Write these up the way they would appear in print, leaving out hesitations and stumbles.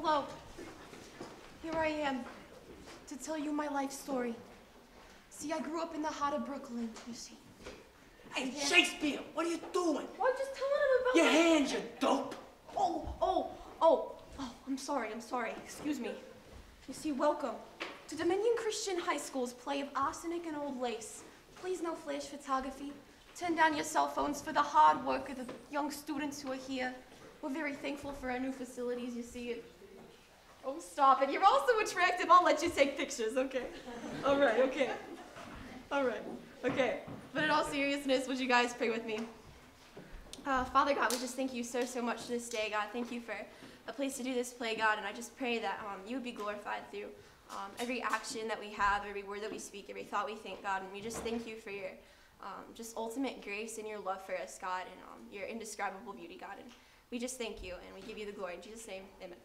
hello. Here I am to tell you my life story. See, I grew up in the heart of Brooklyn, you see. Hey, Shakespeare, what are you doing? Well, I'm just telling him about Your hands, you dope. Oh, I'm sorry. Excuse me. You see, welcome to Dominion Christian High School's play of Arsenic and Old Lace. Please no flash photography. Turn down your cell phones for the hard work of the young students who are here. We're very thankful for our new facilities, you see. Oh, stop it. You're all so attractive, I'll let you take pictures, okay? All right, okay. But in all seriousness, would you guys pray with me? Father God, we just thank you so much for this day, God. Thank you for a place to do this play, God, and I just pray that you would be glorified through every action that we have, every word that we speak, every thought we think, God, and we just thank you for your just ultimate grace and your love for us, God, and your indescribable beauty, God, and we just thank you, and we give you the glory. In Jesus' name, amen.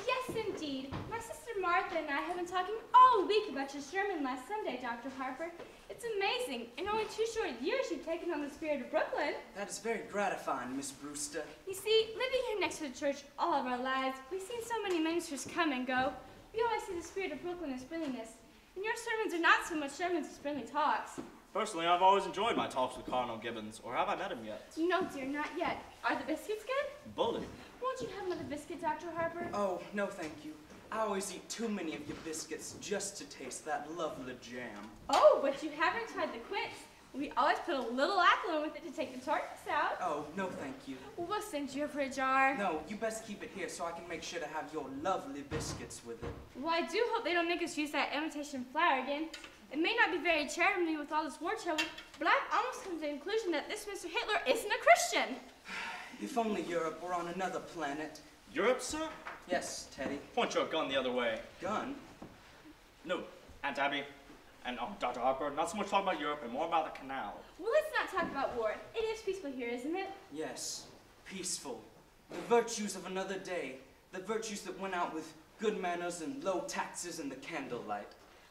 Yes, indeed. My sister Martha and I have been talking all week about your sermon last Sunday, Dr. Harper. It's amazing. In only 2 short years, you've taken on the spirit of Brooklyn. That is very gratifying, Miss Brewster. You see, living here next to the church all of our lives, we've seen so many ministers come and go. We always see the spirit of Brooklyn as friendliness. And your sermons are not so much sermons as friendly talks. Personally, I've always enjoyed my talks with Cardinal Gibbons, or have I met him yet? No, dear, not yet. Are the biscuits good? Bully. Won't you have another biscuit, Dr. Harper? Oh, no thank you. I always eat too many of your biscuits just to taste that lovely jam. Oh, but you haven't tried the quince. We always put a little apple in with it to take the tartness out. Oh, no thank you. We'll send you for a jar. No, you best keep it here so I can make sure to have your lovely biscuits with it. Well, I do hope they don't make us use that imitation flour again. It may not be very charitable with all this war trouble, but I've almost come to the conclusion that this Mr. Hitler isn't a Christian. If only Europe were on another planet. Europe, sir? Yes, Teddy. Point your gun the other way. Gun? No, Aunt Abby and Dr. Harper, not so much talk about Europe and more about the canal. Well, let's not talk about war. It is peaceful here, isn't it? Yes, peaceful. The virtues of another day. The virtues that went out with good manners and low taxes and the candlelight.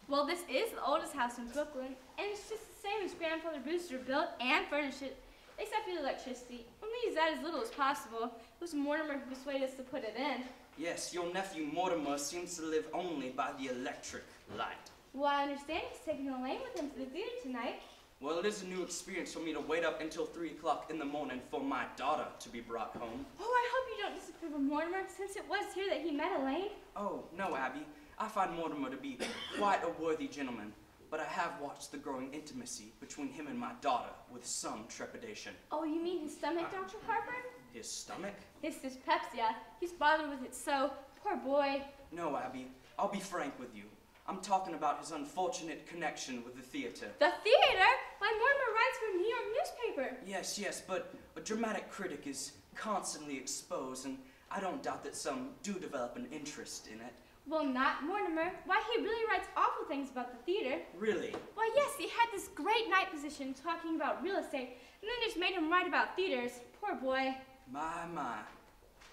Well, this is the oldest house in Brooklyn, and it's just the same as Grandfather Brewster built and furnished it, except for the electricity. We use that as little as possible. It was Mortimer who persuaded us to put it in. Yes, your nephew Mortimer seems to live only by the electric light. Well, I understand he's taking Elaine with him to the theater tonight. Well, it is a new experience for me to wait up until 3 o'clock in the morning for my daughter to be brought home. Oh, I hope you don't disapprove of Mortimer, since it was here that he met Elaine. Oh, no, Abby. I find Mortimer to be quite a worthy gentleman, but I have watched the growing intimacy between him and my daughter with some trepidation. Oh, you mean his stomach, Dr. Harper? His stomach? His dyspepsia. He's bothered with it so. Poor boy. No, Abby. I'll be frank with you. I'm talking about his unfortunate connection with the theater. The theater? Why, Mortimer writes for a New York newspaper. Yes, but a dramatic critic is constantly exposed, and I don't doubt that some do develop an interest in it. Well, not Mortimer. Why, he really writes awful things about the theater. Really? Why, yes, he had this great night position talking about real estate, and then they just made him write about theaters. Poor boy. My.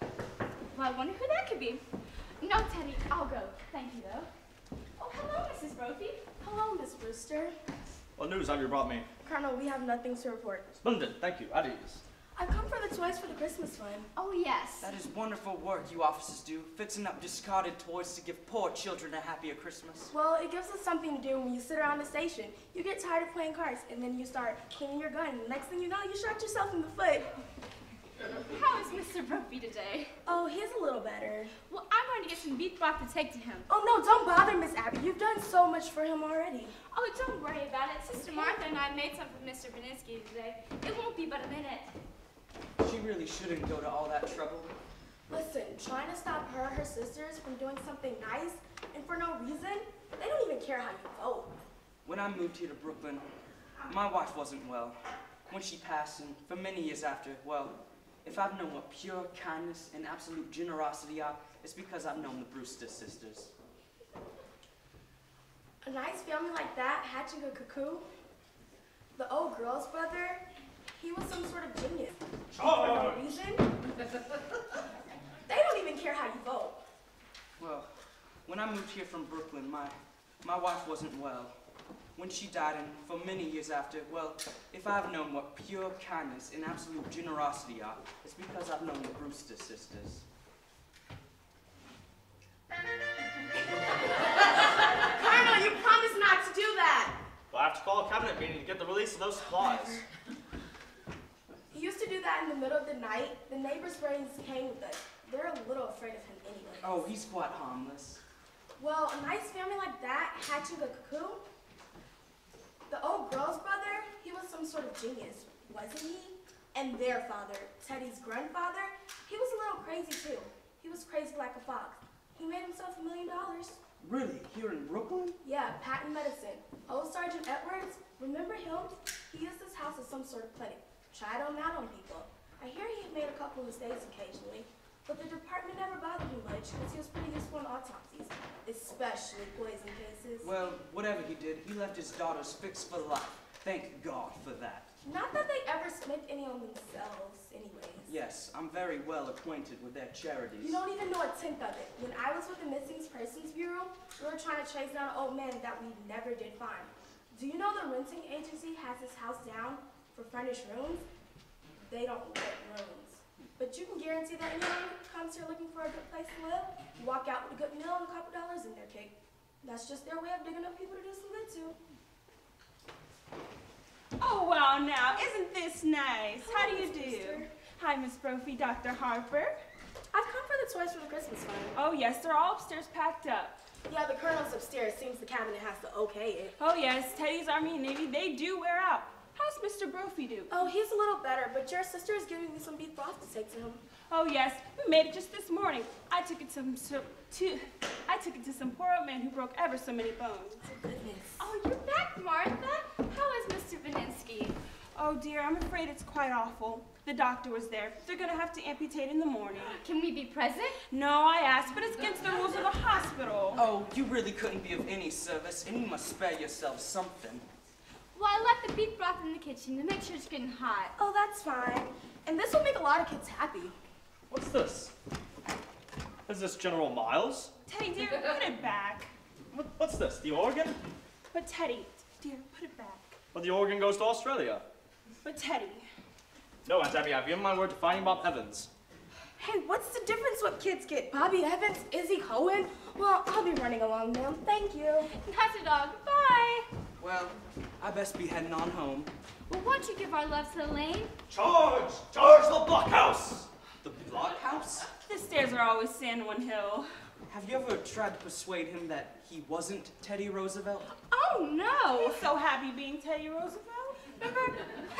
Well, I wonder who that could be. No, Teddy, I'll go. Thank you, though. Oh, hello, Mrs. Brophy. Hello, Miss Brewster. What news have you brought me? Colonel, we have nothing to report. Splendid, thank you. At ease. I've come for the toys for the Christmas fund. Oh, yes. That is wonderful work you officers do, fixing up discarded toys to give poor children a happier Christmas. Well, it gives us something to do when you sit around the station. You get tired of playing cards, and then you start cleaning your gun. And next thing you know, you shot yourself in the foot. How is Mr. Brophy today? Oh, he's a little better. Well, I'm going to get some beef broth to take to him. Oh, no, don't bother, Miss Abby. You've done so much for him already. Oh, don't worry about it. Sister Martha and I made some for Mr. Beninsky today. It won't be but a minute. She really shouldn't go to all that trouble. Listen, trying to stop her and her sisters from doing something nice, and for no reason, they don't even care how you vote. When I moved here to Brooklyn, my wife wasn't well. When she passed, and for many years after, well, if I've known what pure kindness and absolute generosity are, it's because I've known the Brewster sisters. A nice family like that hatching a cuckoo. The old girl's brother, he was some sort of genius. For no reason. They don't even care how you vote. Well, when I moved here from Brooklyn, my wife wasn't well. when she died, and for many years after, well, if I've known what pure kindness and absolute generosity are, it's because I've known the Brewster sisters. Colonel, you promised not to do that. We'll have to call a cabinet meeting to get the release of those supplies. He used to do that in the middle of the night. The neighbors' brains came with us. They're a little afraid of him anyway. Oh, he's quite harmless. Well, a nice family like that hatching a cocoon. The old girl's brother, he was some sort of genius, wasn't he? And their father, Teddy's grandfather, he was a little crazy too. He was crazy like a fox. He made himself $1 million. Really? Here in Brooklyn? Yeah, patent medicine. Old Sergeant Edwards, remember him? He used his house as some sort of clinic. Tried on out on people. I hear he made a couple of mistakes occasionally, but the department never bothered him much because he was pretty useful in autopsies, especially poison cases. Well, whatever he did, he left his daughters fixed for life. Thank God for that. Not that they ever spent any on themselves, anyways. Yes, I'm very well acquainted with their charities. You don't even know a tenth of it. When I was with the Missing Persons Bureau, we were trying to trace down an old man that we never did find. Do you know the renting agency has his house down for furnished rooms? They don't rent rooms. But you can guarantee that anyone who comes here looking for a good place to live, you walk out with a good meal and a couple dollars in their cake. That's just their way of digging up people to do some good to. Oh, well, now, isn't this nice? How do you Miss do? Brewster. Hi, Miss Brophy, Dr. Harper. I've come for the toys for the Christmas fund. Oh, yes, they're all upstairs packed up. Yeah, the colonel's upstairs. Seems the cabinet has to okay it. Oh, yes, Teddy's Army and Navy, they do wear out. How's Mr. Brophy do? Oh, he's a little better, but your sister is giving me some beef broth to take to him. Oh, yes, we made it just this morning. I took it to some poor old man who broke ever so many bones. Oh, goodness. Oh, you're back, Martha. How is Mr. Vaninsky? Oh, dear, I'm afraid it's quite awful. The doctor was there. They're going to have to amputate in the morning. Can we be present? No, I asked, but it's against the rules of the hospital. Oh, you really couldn't be of any service, and you must spare yourself something. Well, I left the beef broth in the kitchen to make sure it's getting hot. Oh, that's fine. And this will make a lot of kids happy. What's this? Is this General Miles? Teddy, dear, put it back. What's this, the organ? But Teddy, dear, put it back. Well, the organ goes to Australia. But Teddy. No, Aunt Abby, I've given my word to finding Bob Evans. Hey, what's the difference what kids get? Bobby Evans? Izzy Cohen? Well, I'll be running along now. Thank you. That's a dog. Bye. Well, I best be heading on home. Well, won't you give our love to Elaine? Charge! Charge the blockhouse! The blockhouse? The stairs are always San Juan Hill. Have you ever tried to persuade him that he wasn't Teddy Roosevelt? Oh, no. He's so happy being Teddy Roosevelt. Remember,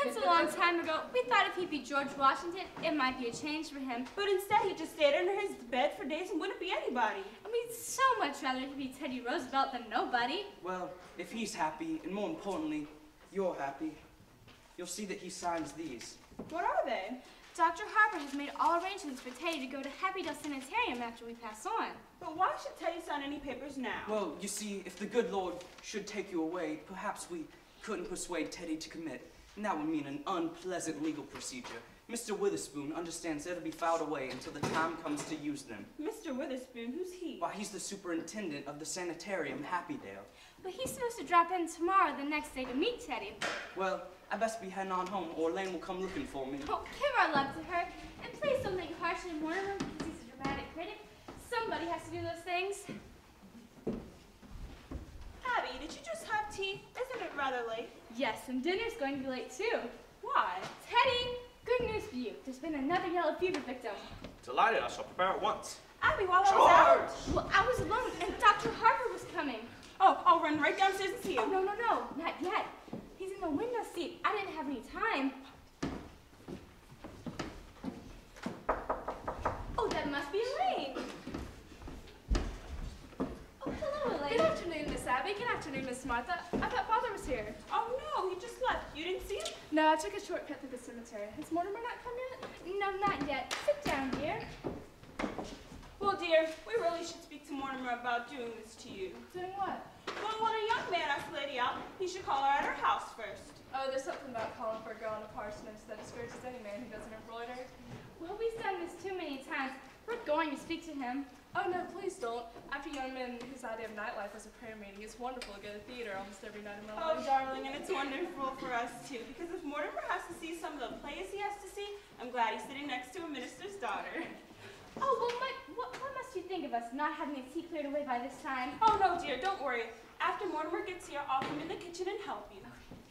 once a long time ago, we thought if he'd be George Washington, it might be a change for him. But instead, he just stayed under his bed for days and wouldn't be anybody. I mean, so much rather he be Teddy Roosevelt than nobody. Well, if he's happy, and more importantly, you're happy, you'll see that he signs these. What are they? Dr. Harper has made all arrangements for Teddy to go to Happydale Sanitarium after we pass on. But why should Teddy sign any papers now? Well, you see, if the good Lord should take you away, perhaps we couldn't persuade Teddy to commit, and that would mean an unpleasant legal procedure. Mr. Witherspoon understands they're to be filed away until the time comes to use them. Mr. Witherspoon, who's he? Why, he's the superintendent of the sanitarium, Happydale. But he's supposed to drop in tomorrow, the next day, to meet Teddy. Well, I best be heading on home, or Elaine will come looking for me. Oh, give our love to her, and please don't think harshly of Mortimer because he's a dramatic critic. Somebody has to do those things. Abby, did you just have tea? Isn't it rather late? Yes, and dinner's going to be late too. Why? Teddy, good news for you. There's been another yellow fever victim. Delighted, I shall prepare at once. Abby, while I was out. Well, I was alone, and Dr. Harper was coming. Oh, I'll run right downstairs and see Oh, him. no, not yet. He's in the window seat. I didn't have any time. Oh, that must be Elaine. Oh, hello, Elaine. Good afternoon, Miss Abby. Good afternoon, Miss Martha. I thought Father was here. Oh, no, he just left. You didn't see him? No, I took a shortcut through the cemetery. Has Mortimer not come yet? No, not yet. Sit down, dear. Well, dear, we really should speak to Mortimer about doing this to you. Doing what? Well, when a young man asks a lady out, he should call her at her house first. Oh, there's something about calling for a girl on a parsonage that discourages any man who doesn't embroider. Well, we've done this too many times. We're going to speak to him. Oh no, please don't. After young men whose idea of nightlife was a prayer meeting, it's wonderful to go to theater almost every night of my Oh, life. darling, and it's wonderful for us too, because if Mortimer has to see some of the plays he has to see, I'm glad he's sitting next to a minister's daughter. Oh, well, what must you think of us not having the tea cleared away by this time? Oh, no, dear, don't worry. After Mortimer gets here, I'll come in the kitchen and help you.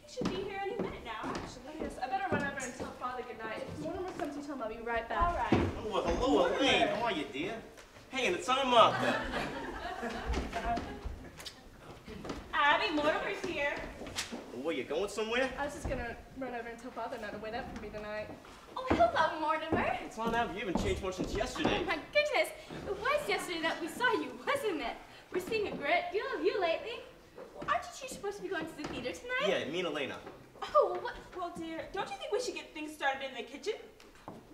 He should be here any minute now, actually. Yes, I better run over and tell Father goodnight. If Mortimer comes, you tell him I'll be right back. All right. Oh, well, hello, Elaine. How are you, dear? Hey, and it's Aunt Martha. Abby, Mortimer's here. Were you going somewhere? I was just gonna run over and tell Father not to wait up for me tonight. Oh, hello, Mortimer. It's Aunt Abby. You haven't changed much since yesterday. Oh, my goodness. It was yesterday that we saw you, wasn't it? We're seeing a great deal of you lately. Well, aren't you supposed to be going to the theater tonight? Yeah, me and Elena. Oh, well, what? Well, dear, don't you think we should get things started in the kitchen?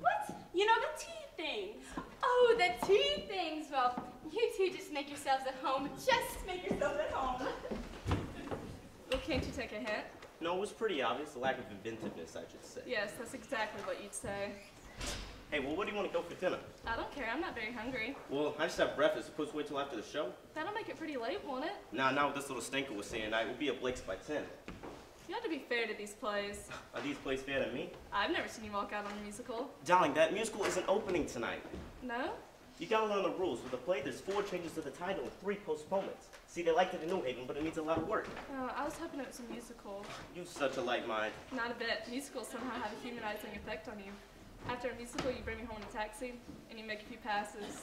What? You know, the tea things. Oh, the tea things. Well, you two just make yourselves at home. Just Make yourself at home. Well, can't you take a hint? No, it was pretty obvious. The lack of inventiveness, I should say. Yes, that's exactly what you'd say. Hey, well, what do you want to go for dinner? I don't care, I'm not very hungry. Well, I just have breakfast. Supposed to wait till after the show? That'll make it pretty late, won't it? Nah, not what this little stinker was saying tonight. We'll be at Blake's by 10. You have to be fair to these plays. Are these plays fair to me? I've never seen you walk out on a musical. Darling, that musical isn't opening tonight. No? You gotta learn the rules. With a play, there's 4 changes to the title and 3 postponements. See, they liked it in New Haven, but it needs a lot of work. I was hoping it was a musical. You such a light mind. Not a bit. Musicals somehow have a humanizing effect on you. After a musical, you bring me home in a taxi, and you make a few passes.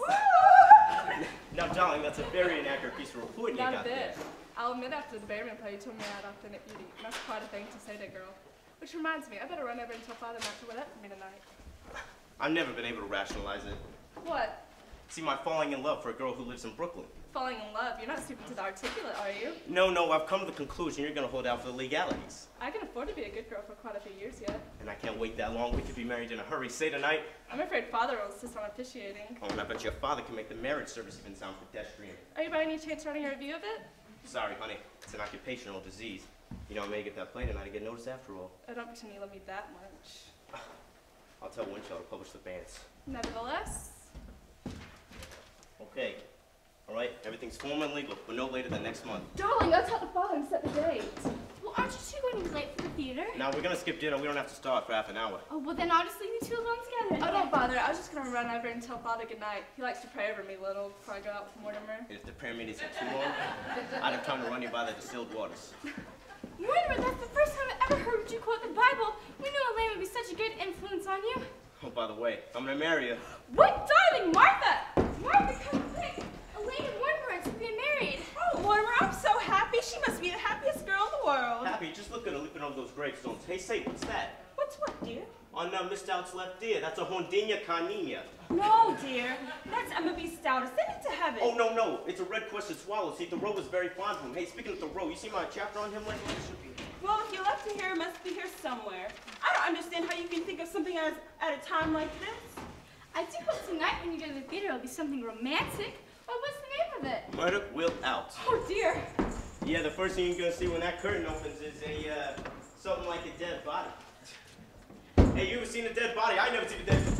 Now, darling, that's a very inaccurate piece of reporting you Not got a there. bit. I'll admit after the Berryman play, you told me I had authentic beauty. And that's quite a thing to say to a girl. Which reminds me, I better run over and tell Father not to wait up for me tonight. I've never been able to rationalize it. What? See, my falling in love for a girl who lives in Brooklyn. Falling in love? You're not stupid to the articulate, are you? No, I've come to the conclusion you're gonna hold out for the legalities. I can afford to be a good girl for quite a few years yet. And I can't wait that long. We could be married in a hurry. Say tonight. I'm afraid Father will insist on officiating. Oh, and I bet your father can make the marriage service even sound pedestrian. Are you by any chance running a review of it? Sorry, honey. It's an occupational disease. You know, I may get that play tonight and get noticed after all. I don't pretend you love me that much. I'll tell Winchell to publish the bands. Nevertheless, Okay. All right, everything's formal and legal, but no later than next month. darling, I'll tell the Father and set the date. Well, aren't you two going to be late for the theater? Now, we're gonna skip dinner. We don't have to start for half an hour. Oh, well, then I'll just leave you two alone together. Oh, don't bother. I was just going to run over and tell Father goodnight. He likes to pray over me a little before I go out with Mortimer. And if the prayer meeting isn't too long, I'd have time to run you by the distilled waters. Mortimer, that's the first time I ever heard you quote the Bible. We knew Elaine would be such a good influence on you. Oh, by the way, I'm gonna marry you. What, darling? Martha! Martha, come quick! Elaine and Mortimer are to be married. Oh, Mortimer, I'm so happy. She must be the happiest girl in the world. Happy, just look at her leaping over those gravestones. Hey, say, what's that? What's what, dear? On Missed Out's left ear. That's a Hondina Carnina. No, dear. That's Emma B. Stouter. Send it to heaven. Oh, no. It's a red-crested swallow. See, Thoreau was very fond of him. Hey, speaking of Thoreau, you see my chapter on him lately? Well, if you left it here, it must be here somewhere. I don't understand how you can think of something at a time like this. I do hope tonight when you go to the theater it'll be something romantic. Well, what's the name of it? Murder Will Out. Oh, dear. Yeah, the first thing you're gonna see when that curtain opens is something like a dead body. Hey, you ever seen a dead body? I never seen a dead body.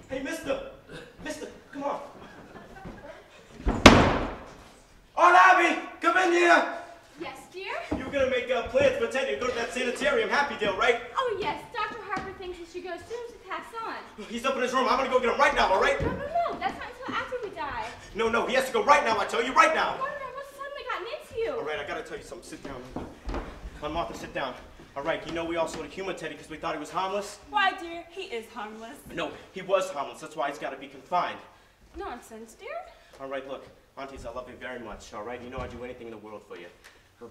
Hey, mister, come on. Aunt Abby, come in here. Yes, dear? You were gonna make plans for Teddy to go to that sanitarium, Happydale, right? Oh, yes. Dr. Harper thinks you should go as soon as we pass on. He's up in his room. I'm gonna go get him right now, all right? No. That's not until after we die. No, he has to go right now, I tell you, right now. Mortimer, what's suddenly gotten into you? All right, I gotta tell you something. Sit down. Aunt Martha, sit down. All right, you know we all sort of humored Teddy because we thought he was harmless? Why, dear? He is harmless. No, he was harmless. That's why he's got to be confined. Nonsense, dear. All right, look, aunties, I love you very much, all right? You know I'd do anything in the world for you.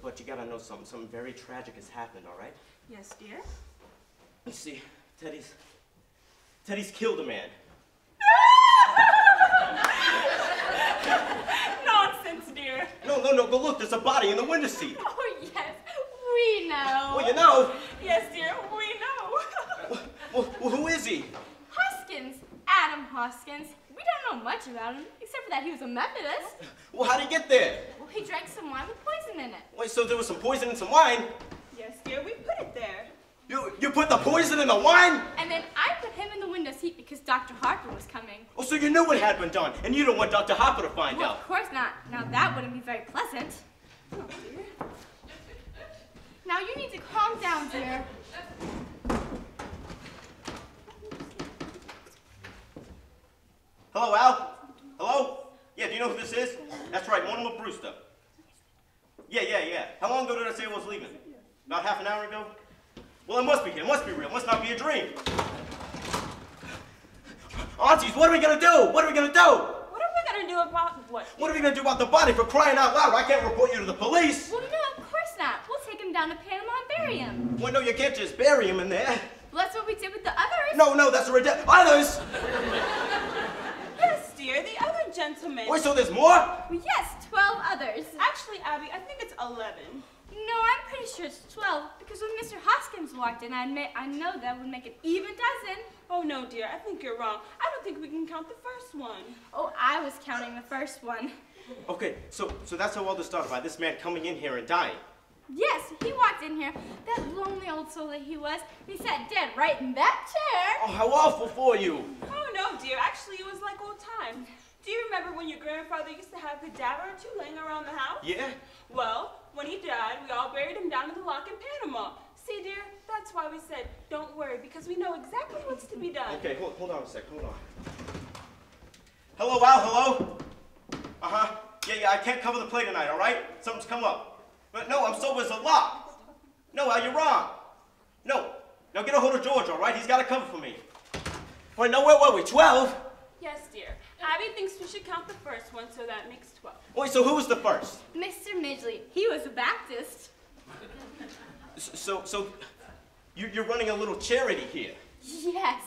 But you gotta know something. Something very tragic has happened, all right? Yes, dear. You see, Teddy's killed a man. Nonsense, dear. No, go look. There's a body in the window seat. Oh, yes. We know. Well, you know. Yes, dear, we know. Well, who is he? Hoskins. Adam Hoskins. We We don't know much about him, except for that he was a Methodist. Well, how'd he get there? Well, he drank some wine with poison in it. Wait, so there was some poison in some wine? Yes, dear, we put it there. You put the poison in the wine? And then I put him in the window seat because Dr. Harper was coming. Oh, so you knew what had been done, and you don't want Dr. Harper to find Well, out. of course not. Now that wouldn't be very pleasant. Oh, dear. Now you need to calm down, dear. Hello, Al? Hello? Yeah, do you know who this is? That's right, Mortimer Brewster. Yeah. How long ago did I say I was leaving? About half an hour ago? Well, it must be here. It must be real. It must not be a dream. Aunties, what are we going to do? What are we going to do? What are we going to do about what? What are we going to do about the body, for crying out loud? I can't report you to the police. Well, no, of course not. We'll take him down to Panama and bury him. Well, no, you can't just bury him in there. Well, that's what we did with the others. No, that's a others! Yes, dear, the other gentleman. Wait, so there's more? Well, yes, 12 others. Actually, Abby, I think it's 11. No, I'm pretty sure it's 12 because when Mr. Hoskins walked in, I know that would make an even dozen. Oh, no, dear, I think you're wrong. I don't think we can count the first one. Oh, I was counting the first one. Okay, so that's how all this started, by this man coming in here and dying. Yes, he walked in here, that lonely old soul that he was. He sat dead right in that chair. Oh, how awful for you. Oh, no, dear, actually, it was like old times. Do you remember when your grandfather used to have a cadaver or two laying around the house? Yeah? Well, when he died, we all buried him down in the lock in Panama. See, dear, that's why we said, don't worry, because we know exactly what's to be done. Okay, hold on a sec, hold on. Hello, Al, hello? Uh-huh. Yeah, I can't cover the play tonight, all right? Something's come up. But no, I'm sober as a lock. No, Al, you're wrong. No. Now get a hold of George, all right? He's got to cover for me. Wait, no, where were we? 12? Yes, dear. Abby thinks we should count the first one, so that makes 12. Wait, so who was the first? Mr. Midgley, he was a Baptist. So you're running a little charity here. Yes.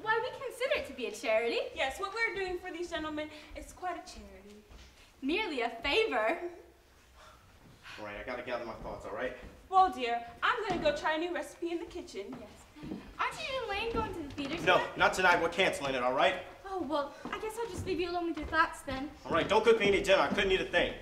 Why, we consider it to be a charity. Yes, what we're doing for these gentlemen is quite a charity. Merely a favor. All right, I got to gather my thoughts, all right? Well, dear, I'm going to go try a new recipe in the kitchen. Yes. Aren't you and Elaine going to the theater tonight? No, not tonight. We're canceling it, all right? Oh, well, I guess I'll just leave you alone with your thoughts then. All right, don't cook me any dinner. I couldn't eat a thing.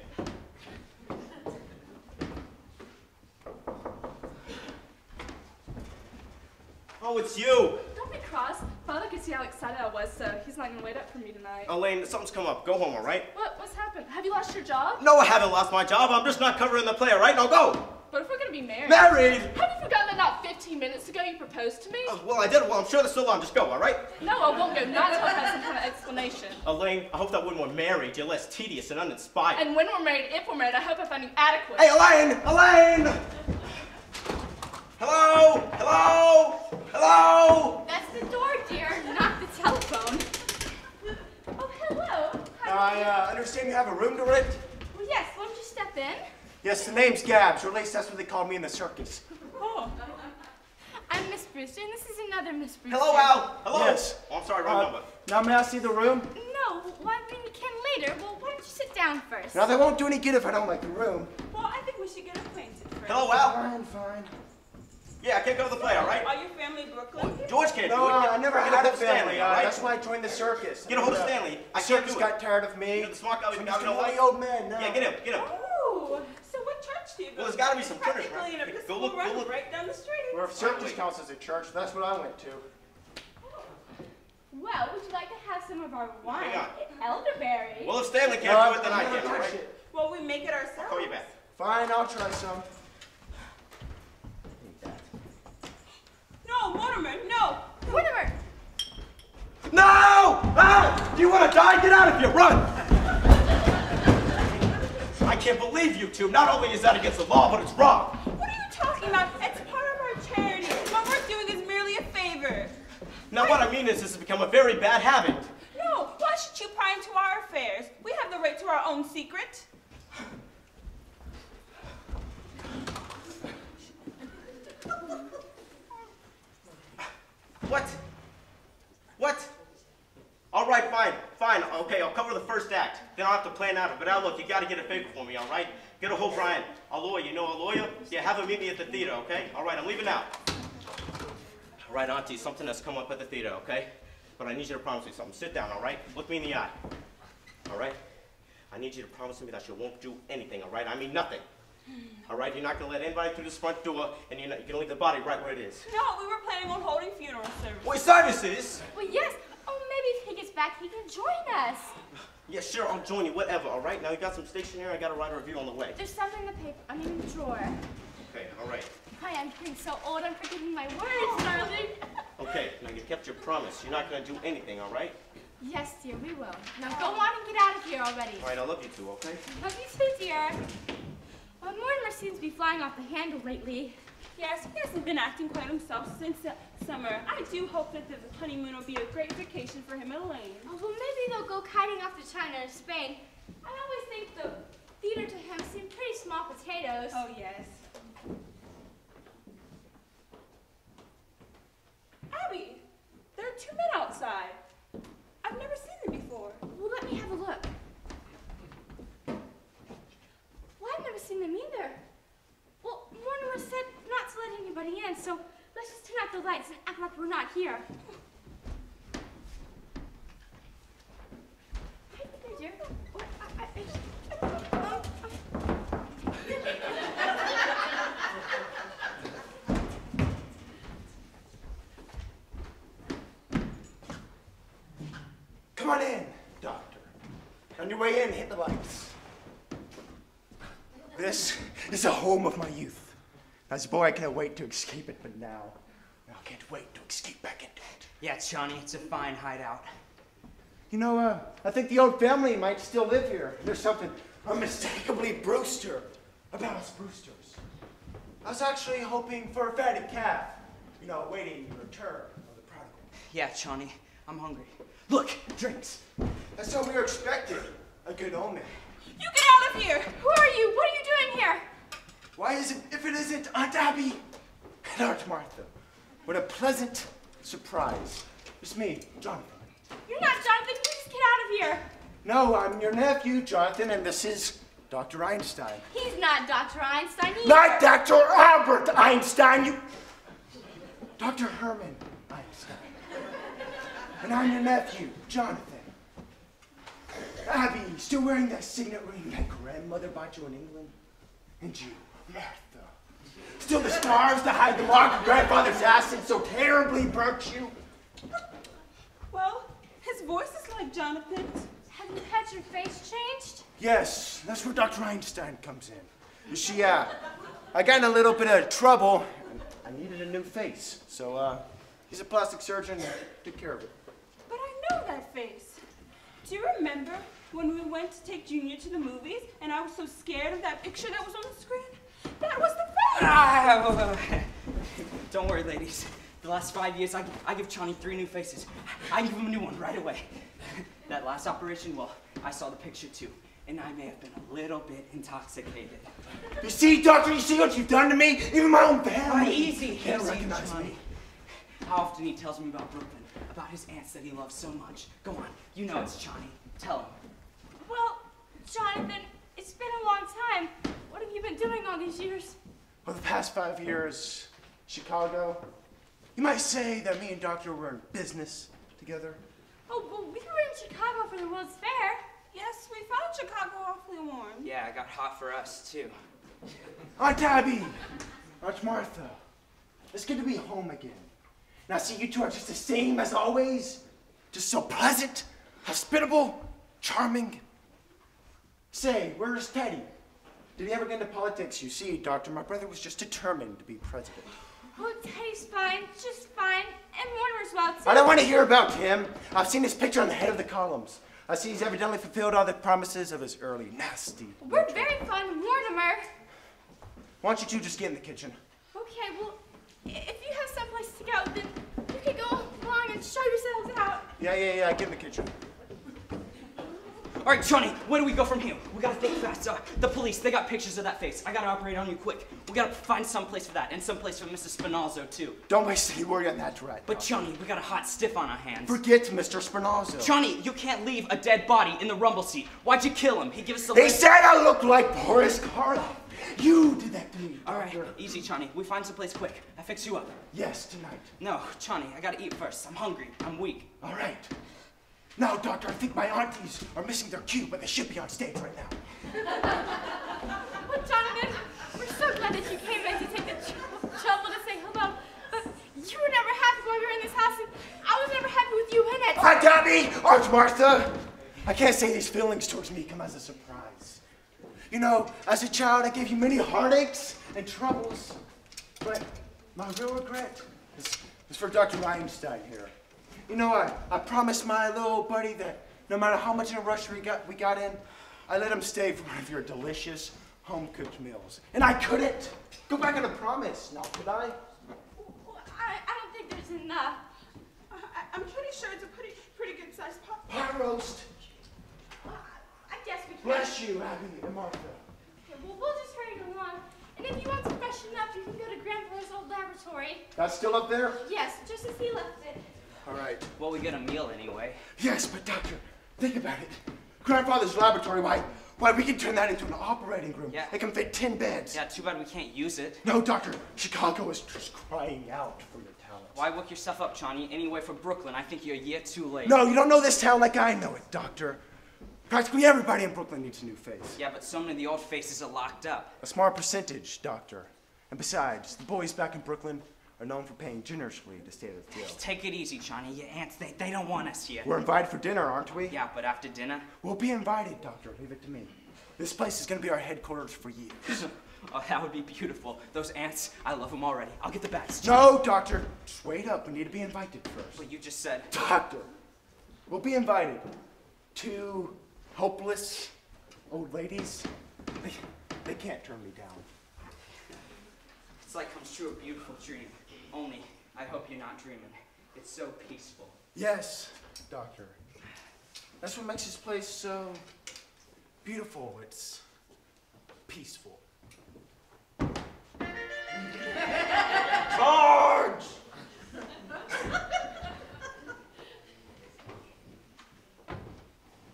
Oh, it's you. Don't be cross. Father could see how excited I was, so he's not going to wait up for me tonight. Elaine, something's come up. Go home, all right? What's happened? Have you lost your job? No, I haven't lost my job. I'm just not covering the play, all right? Now go. But if we're going to be married... Married? Have you forgotten that not 15 minutes ago you proposed to me? Well, I did. Well, I'm sure that's still on. Just go, all right? No, I won't go. Not until I have some kind of explanation. Elaine, I hope that when we're married, you're less tedious and uninspired. And when we're married, if we're married, I hope I find you adequate. Hey, Elaine! Elaine! Hello? Hello? Hello? That's the door, dear, not the telephone. Oh, hello. I understand you have a room to rent? Well, yes, why don't you step in? Yes, the name's Gabs, or at least that's what they called me in the circus. Oh. I'm Miss Brewster, and this is another Miss Brewster. Hello, Al. Hello. Yes. Oh, I'm sorry, wrong number. Now may I see the room? No, well, I mean, you can later. Well, why don't you sit down first? Now that won't do any good if I don't like the room. Well, I think we should get acquainted first. Hello, Al. Fine. Yeah, I can't go to the play, all right? Are your family Brooklyn? George can't No, do it. I never Get had a a hold of Stanley, family. all right? That's why I joined the circus. Get a hold of And, Stanley. The I can't circus do it. got tired of me. You know, the smart guy, So we I'm just got a no lonely life. old man now. Yeah, get him. Oh, so what church do you go Well, there's to? gotta be some It's churches, practically right? an Go Episcopal look, run go look. right down the street. Well, if circus counts as a church, that's what I went to. Well, would you like to have some of our wine? Hang on. Elderberry. Well, if Stanley can't No, do it, then I I'll can, all touch right? it. Well, we make it ourselves. I'll call you back. Fine, I'll try some. No, Mortimer, no. Mortimer! No! Al! Do you want to die? Get out of here! Run! I can't believe you two. Not only is that against the law, but it's wrong. What are you talking about? It's part of our charity. What we're doing is merely a favor. Now, what I mean is this has become a very bad habit. No, why should you pry into our affairs? We have the right to our own secret. What? What? All right, fine. Okay, I'll cover the first act. Then I'll have to plan out. But now, look, you got to get a favor for me, all right? Get a hold of Brian, a lawyer. You know a lawyer? Yeah, have him meet me at the theater, okay? All right, I'm leaving now. All right, Auntie, something has come up at the theater, okay? but I need you to promise me something. Sit down, all right? Look me in the eye. All right? I need you to promise me that you won't do anything, all right? I mean nothing. All right? You're not going to let anybody through this front door, and you're going to leave the body right where it is. No, we were planning on holding funeral service. What service is? Well, yes. Oh, maybe if he gets back, he can join us. Yeah, sure, I'll join you, whatever, all right? Now you got some stationery, I got to write a review on the way. There's something in the paper. I mean, in the drawer. Okay, all right. Hi, I'm getting so old. I'm forgetting my words, darling. Okay, now you kept your promise. You're not going to do anything, all right? Yes, dear, we will. Now go on and get out of here already. All right, I love you too, okay? Love you too, dear. Well, Mortimer seems to be flying off the handle lately. Yes, he hasn't been acting quite himself since summer. I do hope that the honeymoon will be a great vacation for him and Elaine. Oh, well, maybe they'll go kiting off to China or Spain. I always think the theater to him seemed pretty small potatoes. Oh, yes. Abby, there are 2 men outside. I've never seen them before. Well, let me have a look. Well, I've never seen them either. Well, Mortimer said not to let anybody in, so let's just turn out the lights and act like we're not here. Hi there, dear. What? Come on in, Doctor. On your way in, hit the lights. This is the home of my youth. As a boy, I can't wait to escape it, but now I can't wait to escape back into it. Yeah, Johnny, it's a fine hideout. You know, I think the old family might still live here. There's something unmistakably Brewster about us Brewsters. I was actually hoping for a fatted calf, you know, awaiting the return of the prodigal. Yeah, Johnny, I'm hungry. Look, drinks. That's what we were expecting. A good omen. You get out of here! Who are you? What are you doing here? Why is it, if it isn't Aunt Abby and Aunt Martha? What a pleasant surprise. It's me, Jonathan. You're not Jonathan. You just get out of here. No, I'm your nephew, Jonathan, and this is Dr. Einstein. He's not Dr. Einstein either. Not Dr. Albert Einstein, you... Dr. Herman Einstein. And I'm your nephew, Jonathan. Abby, still wearing that signet ring that grandmother bought you in England? And you, Martha. Still the scars to hide the mark of grandfather's acid so terribly burnt you? Well, his voice is like Jonathan's. Have you had your face changed? Yes, that's where Dr. Einstein comes in. You see, I got in a little bit of trouble. I needed a new face. So, he's a plastic surgeon and took care of it. But I know that face. Do you remember when we went to take Junior to the movies and I was so scared of that picture that was on the screen? That was the face! Don't worry, ladies. The last 5 years, I give Johnny 3 new faces. I give him a new one right away. That last operation, well, I saw the picture too, and I may have been a little bit intoxicated. You see, Doctor, you see what you've done to me? Even my own family. Easy, can't easy, recognize Johnny. me. How often he tells me about Brooklyn, about his aunts that he loves so much. Go on, you know it's Johnny. Tell him. Well, Jonathan, it's been a long time. What have you been doing all these years? For the past 5 years, Chicago. You might say that me and Doctor were in business together. Oh, well, we were in Chicago for the World's Fair. Yes, we found Chicago awfully warm. Yeah, it got hot for us too. Aunt Abby, Aunt Martha, it's good to be home again. Now, see, you two are just the same as always. Just so pleasant, hospitable, charming. Say, where's Teddy? Did he ever get into politics? You see, Doctor, my brother was just determined to be president. Oh, Teddy's fine, just fine. And Mortimer's well, too. I don't want to hear about him. I've seen his picture on the head of the columns. I see he's evidently fulfilled all the promises of his early nasty We're nature. very fond of Mortimer. Why don't you two just get in the kitchen? Okay, well, if you have someplace to go, then you can go along and show yourselves out. Yeah, get in the kitchen. All right, Johnny, where do we go from here? We gotta think fast. The police, they got pictures of that face. I gotta operate on you quick. We gotta find some place for that, and some place for Mrs. Spinazzo, too. Don't waste any word on that right But Johnny, we got a hot stiff on our hands. Forget Mr. Spinazzo. Johnny, you can't leave a dead body in the rumble seat. Why'd you kill him? He gave us the They said I look like Boris Karloff. You did that to me. All right, easy, Chani. We find some place quick. I fix you up. Yes, tonight. No, Chani, I gotta eat first. I'm hungry. I'm weak. All right. Now, Doctor, I think my aunties are missing their cue, but they should be on stage right now. Well, Jonathan, we're so glad that you came back to take the trouble to say hello. But you were never happy while you were in this house, and I was never happy with you in it. Aunt Abby! Aunt Martha! I can't say these feelings towards me come as a surprise. You know, as a child, I gave you many heartaches and troubles, but my real regret is for Dr. Einstein here. You know, I promised my little buddy that no matter how much in a rush we got in, I let him stay for one of your delicious home-cooked meals. And I couldn't go back on a promise, now could I? I don't think there's enough. I'm pretty sure it's a pretty good sized pot. Pot roast. I guess we can. Bless you, Abby and Martha. Okay, well, we'll just hurry along. And if you want to freshen up, you can go to Grandfather's old laboratory. That's still up there? Yes, just as he left it. All right. Well, we get a meal anyway. Yes, but Doctor, think about it. Grandfather's laboratory, why, we can turn that into an operating room. Yeah. It can fit 10 beds. Yeah, too bad we can't use it. No, Doctor, Chicago is just crying out for your talent. Why work yourself up, Chani? Anyway, for Brooklyn, I think you're a year too late. No, you don't know this town like I know it, Doctor. Practically everybody in Brooklyn needs a new face. Yeah, but so many of the old faces are locked up. A small percentage, Doctor. And besides, the boys back in Brooklyn are known for paying generously to stay at the jail. Take it easy, Chani. Your aunts, they don't want us here. We're invited for dinner, aren't we? Yeah, but after dinner? We'll be invited, Doctor. Leave it to me. This place is going to be our headquarters for years. Oh, that would be beautiful. Those aunts, I love them already. I'll get the bats. No, Doctor. Just wait up. We need to be invited first. But you just said... Doctor, we'll be invited. Two hopeless old ladies. They can't turn me down. It's like comes true a beautiful dream. Only, I hope you're not dreaming. It's so peaceful. Yes, Doctor. That's what makes this place so beautiful. It's peaceful. Charge!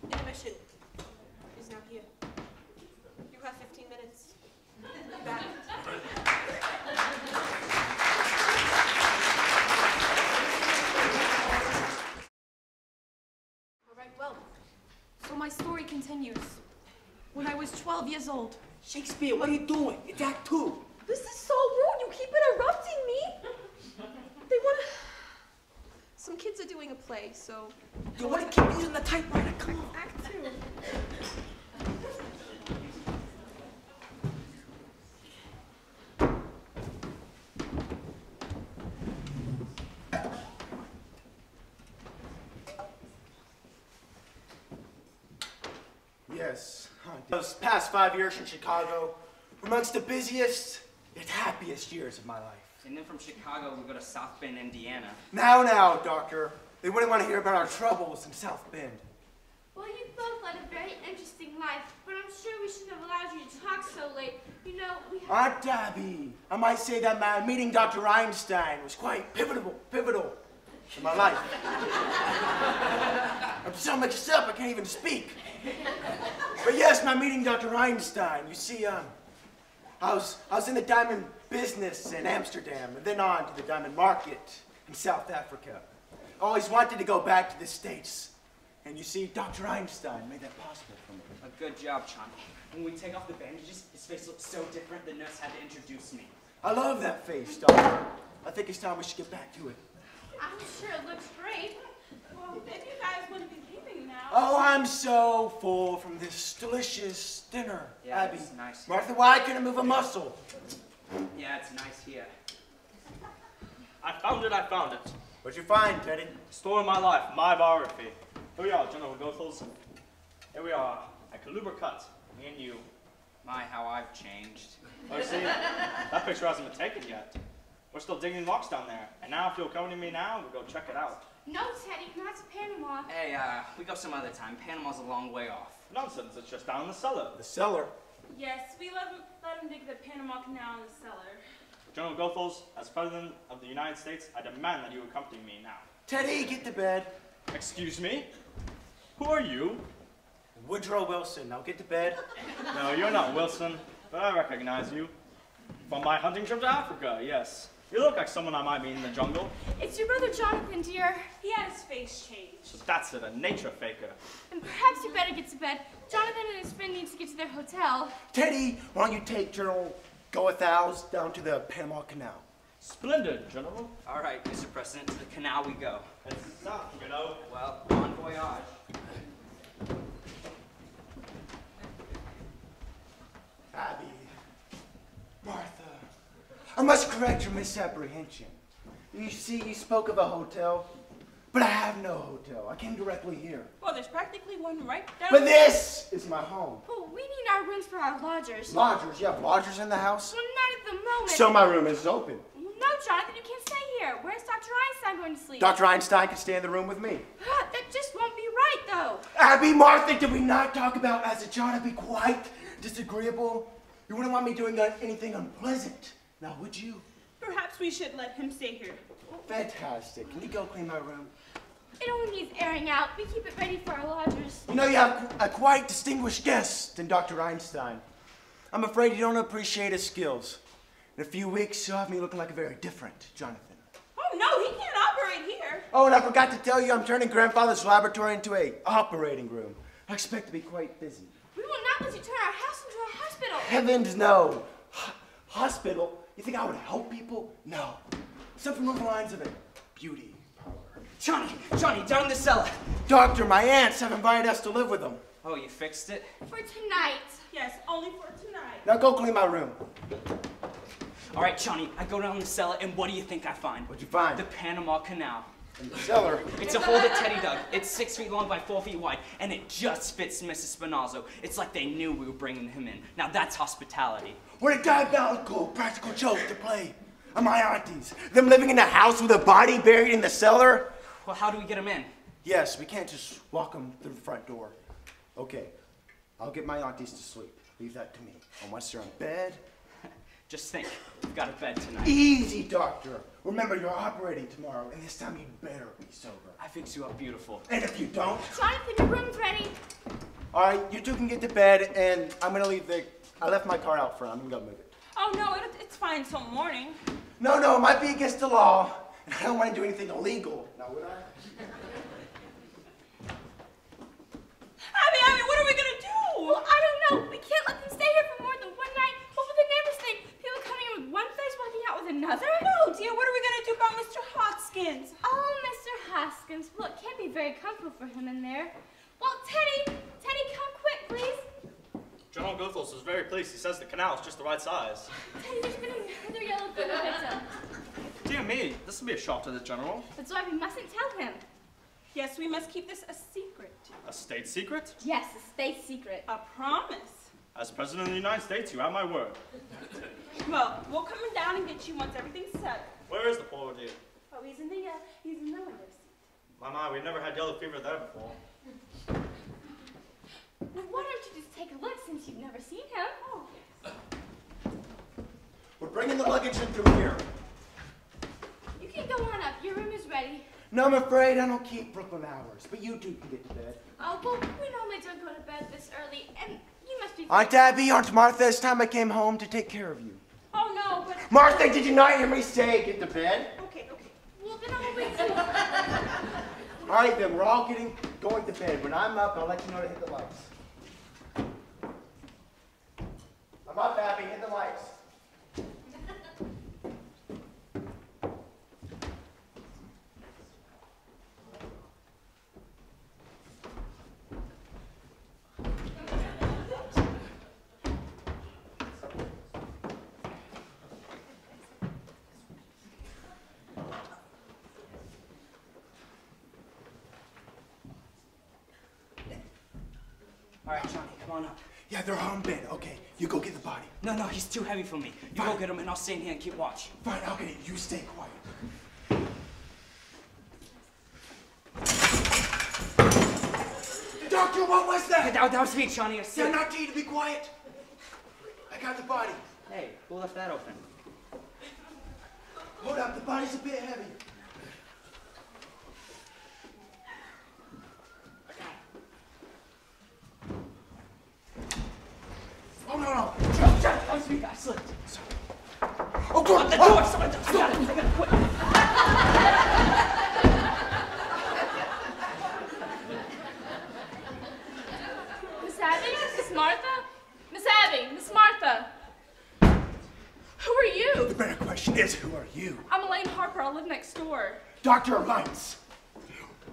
Intermission is now here. You have 15 minutes. Back. All right, well, so my story continues. When I was 12 years old. Shakespeare, what are you doing? It's Act 2. This is so rude. You keep interrupting me. They want to... Some kids are doing a play, so... You want to keep using the typewriter? Come on. Act 2. Yes. Those past 5 years in Chicago were amongst the busiest yet happiest years of my life. And then from Chicago, we go to South Bend, Indiana. Now, Doctor. They wouldn't want to hear about our troubles in South Bend. Well, you both led a very interesting life, but I'm sure we shouldn't have allowed you to talk so late. You know, we have... Aunt Abby, I might say that my meeting Dr. Einstein was quite pivotal in my life. I'm so mixed up I can't even speak. But yes, my meeting Dr. Einstein. You see, I was in the diamond business in Amsterdam, and then on to the diamond market in South Africa. I always wanted to go back to the States. And you see, Dr. Einstein made that possible for me. A good job, Chani. When we take off the bandages, his face looks so different, the nurse had to introduce me. I love that face, Doctor. I think it's time we should get back to it. I'm sure it looks great. Well, if you guys wouldn't be leaving now. Oh, I'm so full from this delicious dinner, Yeah, Abby. it's nice. Martha, why couldn't I move a muscle? Yeah, it's nice here. I found it. What'd you find, Teddy? Story of my life, my biography. Here we are, General Goethals. Here we are, at Kaluber Cut, me and you. My, how I've changed. Oh, see, that picture hasn't been taken yet. We're still digging rocks down there, and now if you'll accompany me now, we'll go check it out. No, Teddy, not to Panama. Hey, we go some other time. Panama's a long way off. Nonsense, it's just down in the cellar. The cellar. Yes, we let him dig the Panama Canal in the cellar. General Goethals, as President of the United States, I demand that you accompany me now. Teddy, get to bed. Excuse me? Who are you? Woodrow Wilson, now get to bed. No, you're not Wilson. But I recognize you. From my hunting trip to Africa, yes. You look like someone I might meet in the jungle. It's your brother Jonathan, dear. He had his face changed. That's it, a nature faker. And perhaps you better get to bed. Jonathan and his friend need to get to their hotel. Teddy, why don't you take General Goethals down to the Panama Canal? Splendid, General. All right, Mr. President, to the canal we go. It's south, you know. Well, bon voyage. Abby, Martha, I must correct your misapprehension. You see, you spoke of a hotel, but I have no hotel. I came directly here. Well, there's practically one right down But this is my home. Oh, we need our rooms for our lodgers. Lodgers? You have lodgers in the house? Well, not at the moment. So my room is open. No, Jonathan, you can't stay here. Where's Dr. Einstein going to sleep? Dr. Einstein can stay in the room with me. That just won't be right, though. Abby, Martha, did we not talk about as a child to be quite disagreeable? You wouldn't want me doing anything unpleasant, now would you? Perhaps we should let him stay here. Fantastic. Can you go clean my room? It only needs airing out. We keep it ready for our lodgers. You know, you have a quite distinguished guest in Dr. Einstein. I'm afraid you don't appreciate his skills. In a few weeks, you'll have me looking like a very different Jonathan. Oh, no, he can't operate here. Oh, and I forgot to tell you, I'm turning Grandfather's laboratory into an operating room. I expect to be quite busy. We will not let you turn our house into a hospital. Heavens, no. Hospital? You think I would help people? No. Something along the lines of it. Beauty parlor. Johnny, down in the cellar. Doctor, my aunts have invited us to live with them. Oh, you fixed it? For tonight. Yes, only for tonight. Now go clean my room. All right, Johnny, I go down the cellar, and what do you think I find? What'd you find? The Panama Canal. In the cellar? It's a hole that Teddy dug. It's 6 feet long by 4 feet wide, and it just fits Mrs. Spinazzo. It's like they knew we were bringing him in. Now that's hospitality. What a diabolical practical joke to play on my aunties. Them living in a house with a body buried in the cellar? Well, how do we get him in? Yes, we can't just walk them through the front door. Okay, I'll get my aunties to sleep. Leave that to me. And once they're in bed... Just think, we've got a bed tonight. Easy, doctor. Remember, you're operating tomorrow, and this time you better be sober. I fix you up beautiful. And if you don't... Jonathan, your room's ready. All right, you two can get to bed, and I'm going to leave I left my car out front. I'm going to go move it. Oh, no, it's fine till morning. No, it might be against the law, and I don't want to do anything illegal. Now, would I? Abby, what are we going to do? Well, I don't know. We can't let them stay here for more than one night. What will the neighbors think? People coming in with one face, walking out with another? No, dear, what are we going to do about Mr. Hoskins? Oh, Mr. Hoskins. Well, it can't be very comfortable for him in there. Well, Teddy, come quick, please. General Goethals is very pleased. He says the canal is just the right size. Teddy, there's been another yellow fever victim. Dear me, this will be a shock to the General. That's why we mustn't tell him. Yes, we must keep this a secret. A state secret? Yes, a state secret. A promise. As President of the United States, you have my word. Well, we'll come down and get you once everything's settled. Where is the poor dear? Oh, he's in the window seat. My, we've never had yellow fever there before. Well, why don't you just take a look since you've never seen him? Oh. We're bringing the luggage in through here. You can go on up. Your room is ready. No, I'm afraid I don't keep Brooklyn hours, but you two can get to bed. Oh, well, we normally don't go to bed this early, and you must be... Aunt Abby, Aunt Martha, it's time I came home to take care of you. Oh, no, but... Martha, did you not hear me say get to bed? Okay. Well, then I'll wait till... All right, then, we're all going to bed. When I'm up, I'll let you know to hit the lights. I'm up, Abby. Hit the lights. All right, Johnny, come on up. Yeah, they're all in bed. Okay, you go get the body. No, he's too heavy for me. You Fine. go get him, and I'll stay in here and keep watch. Fine, I'll get it. You stay quiet. Doctor, what was that? That was me, Johnny. I They're said. not you to be quiet. I got the body. Hey, who left that open? Hold up, the body's a bit heavy. I got it. Oh, no. Shut Oh, God. Lock the door! Someone, I got it, quick. Miss Abby? Miss Martha? Miss Abby? Miss Martha? Who are you? The better question is, who are you? I'm Elaine Harper. I live next door. Dr. Alliance.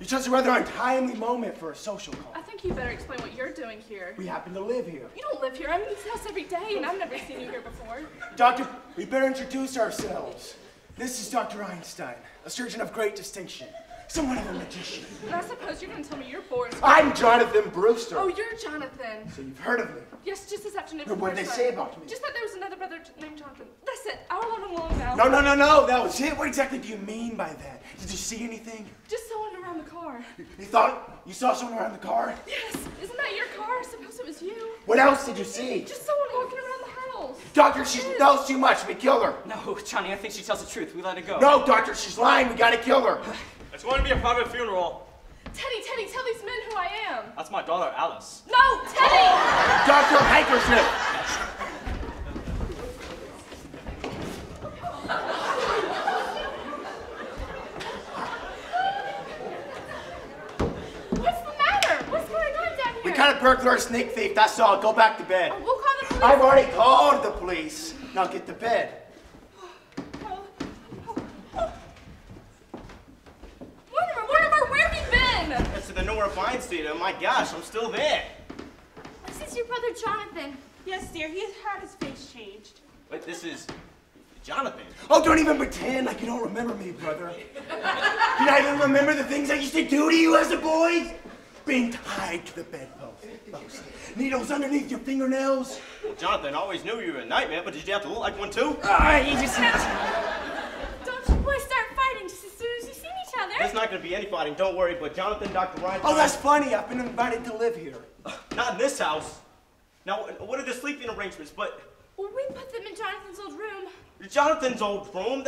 You chose a rather untimely moment for a social call. I think you better explain what you're doing here. We happen to live here. You don't live here. I'm in this house every day, and I've never seen you here before. Doctor, we better introduce ourselves. This is Dr. Einstein, a surgeon of great distinction, somewhat of a magician. And I suppose you're going to tell me you're bored. I'm Jonathan Brewster. Oh, you're Jonathan. So you've heard of me. Yes, just this afternoon. What did they say about me? Just that there was another brother named Jonathan. That's it. I'll let him alone now. No, that was it. What exactly do you mean by that? Did you see anything? Just someone around the car. You thought you saw someone around the car? Yes. Isn't that your car? I suppose it was you. What else did you see? Just someone walking around the house. Doctor, she knows too much. We kill her. No, Johnny, I think she tells the truth. We let her go. No, Doctor, she's lying. We gotta kill her. It's going to be a private funeral. Teddy, tell these men who I am. That's my daughter, Alice. No, Teddy! Dr. Hankersmith. What's the matter? What's going on down here? We kind of burglar a sneak thief, that's all. Go back to bed. Oh, we'll call the police. I've already called the police. Now get to bed. Mortimer, where have you been? That's to the Nora Feinstein. Oh my gosh, I'm still there. This is your brother Jonathan. Yes, dear, he's had his face changed. Wait, this is Jonathan. Oh, don't even pretend like you don't remember me, brother. You not even remember the things I used to do to you as a boy? Being tied to the bedpost. Needles underneath your fingernails. Well, Jonathan, I always knew you were a nightmare, but did you have to look like one too? You just Don't you boys start fighting just as soon as you see each other. There's not going to be any fighting, don't worry, but Jonathan, Dr. Ryan... Oh, that's funny. I've been invited to live here. Not in this house. Now, what are the sleeping arrangements? But Well, we put them in Jonathan's old room. Jonathan's old room?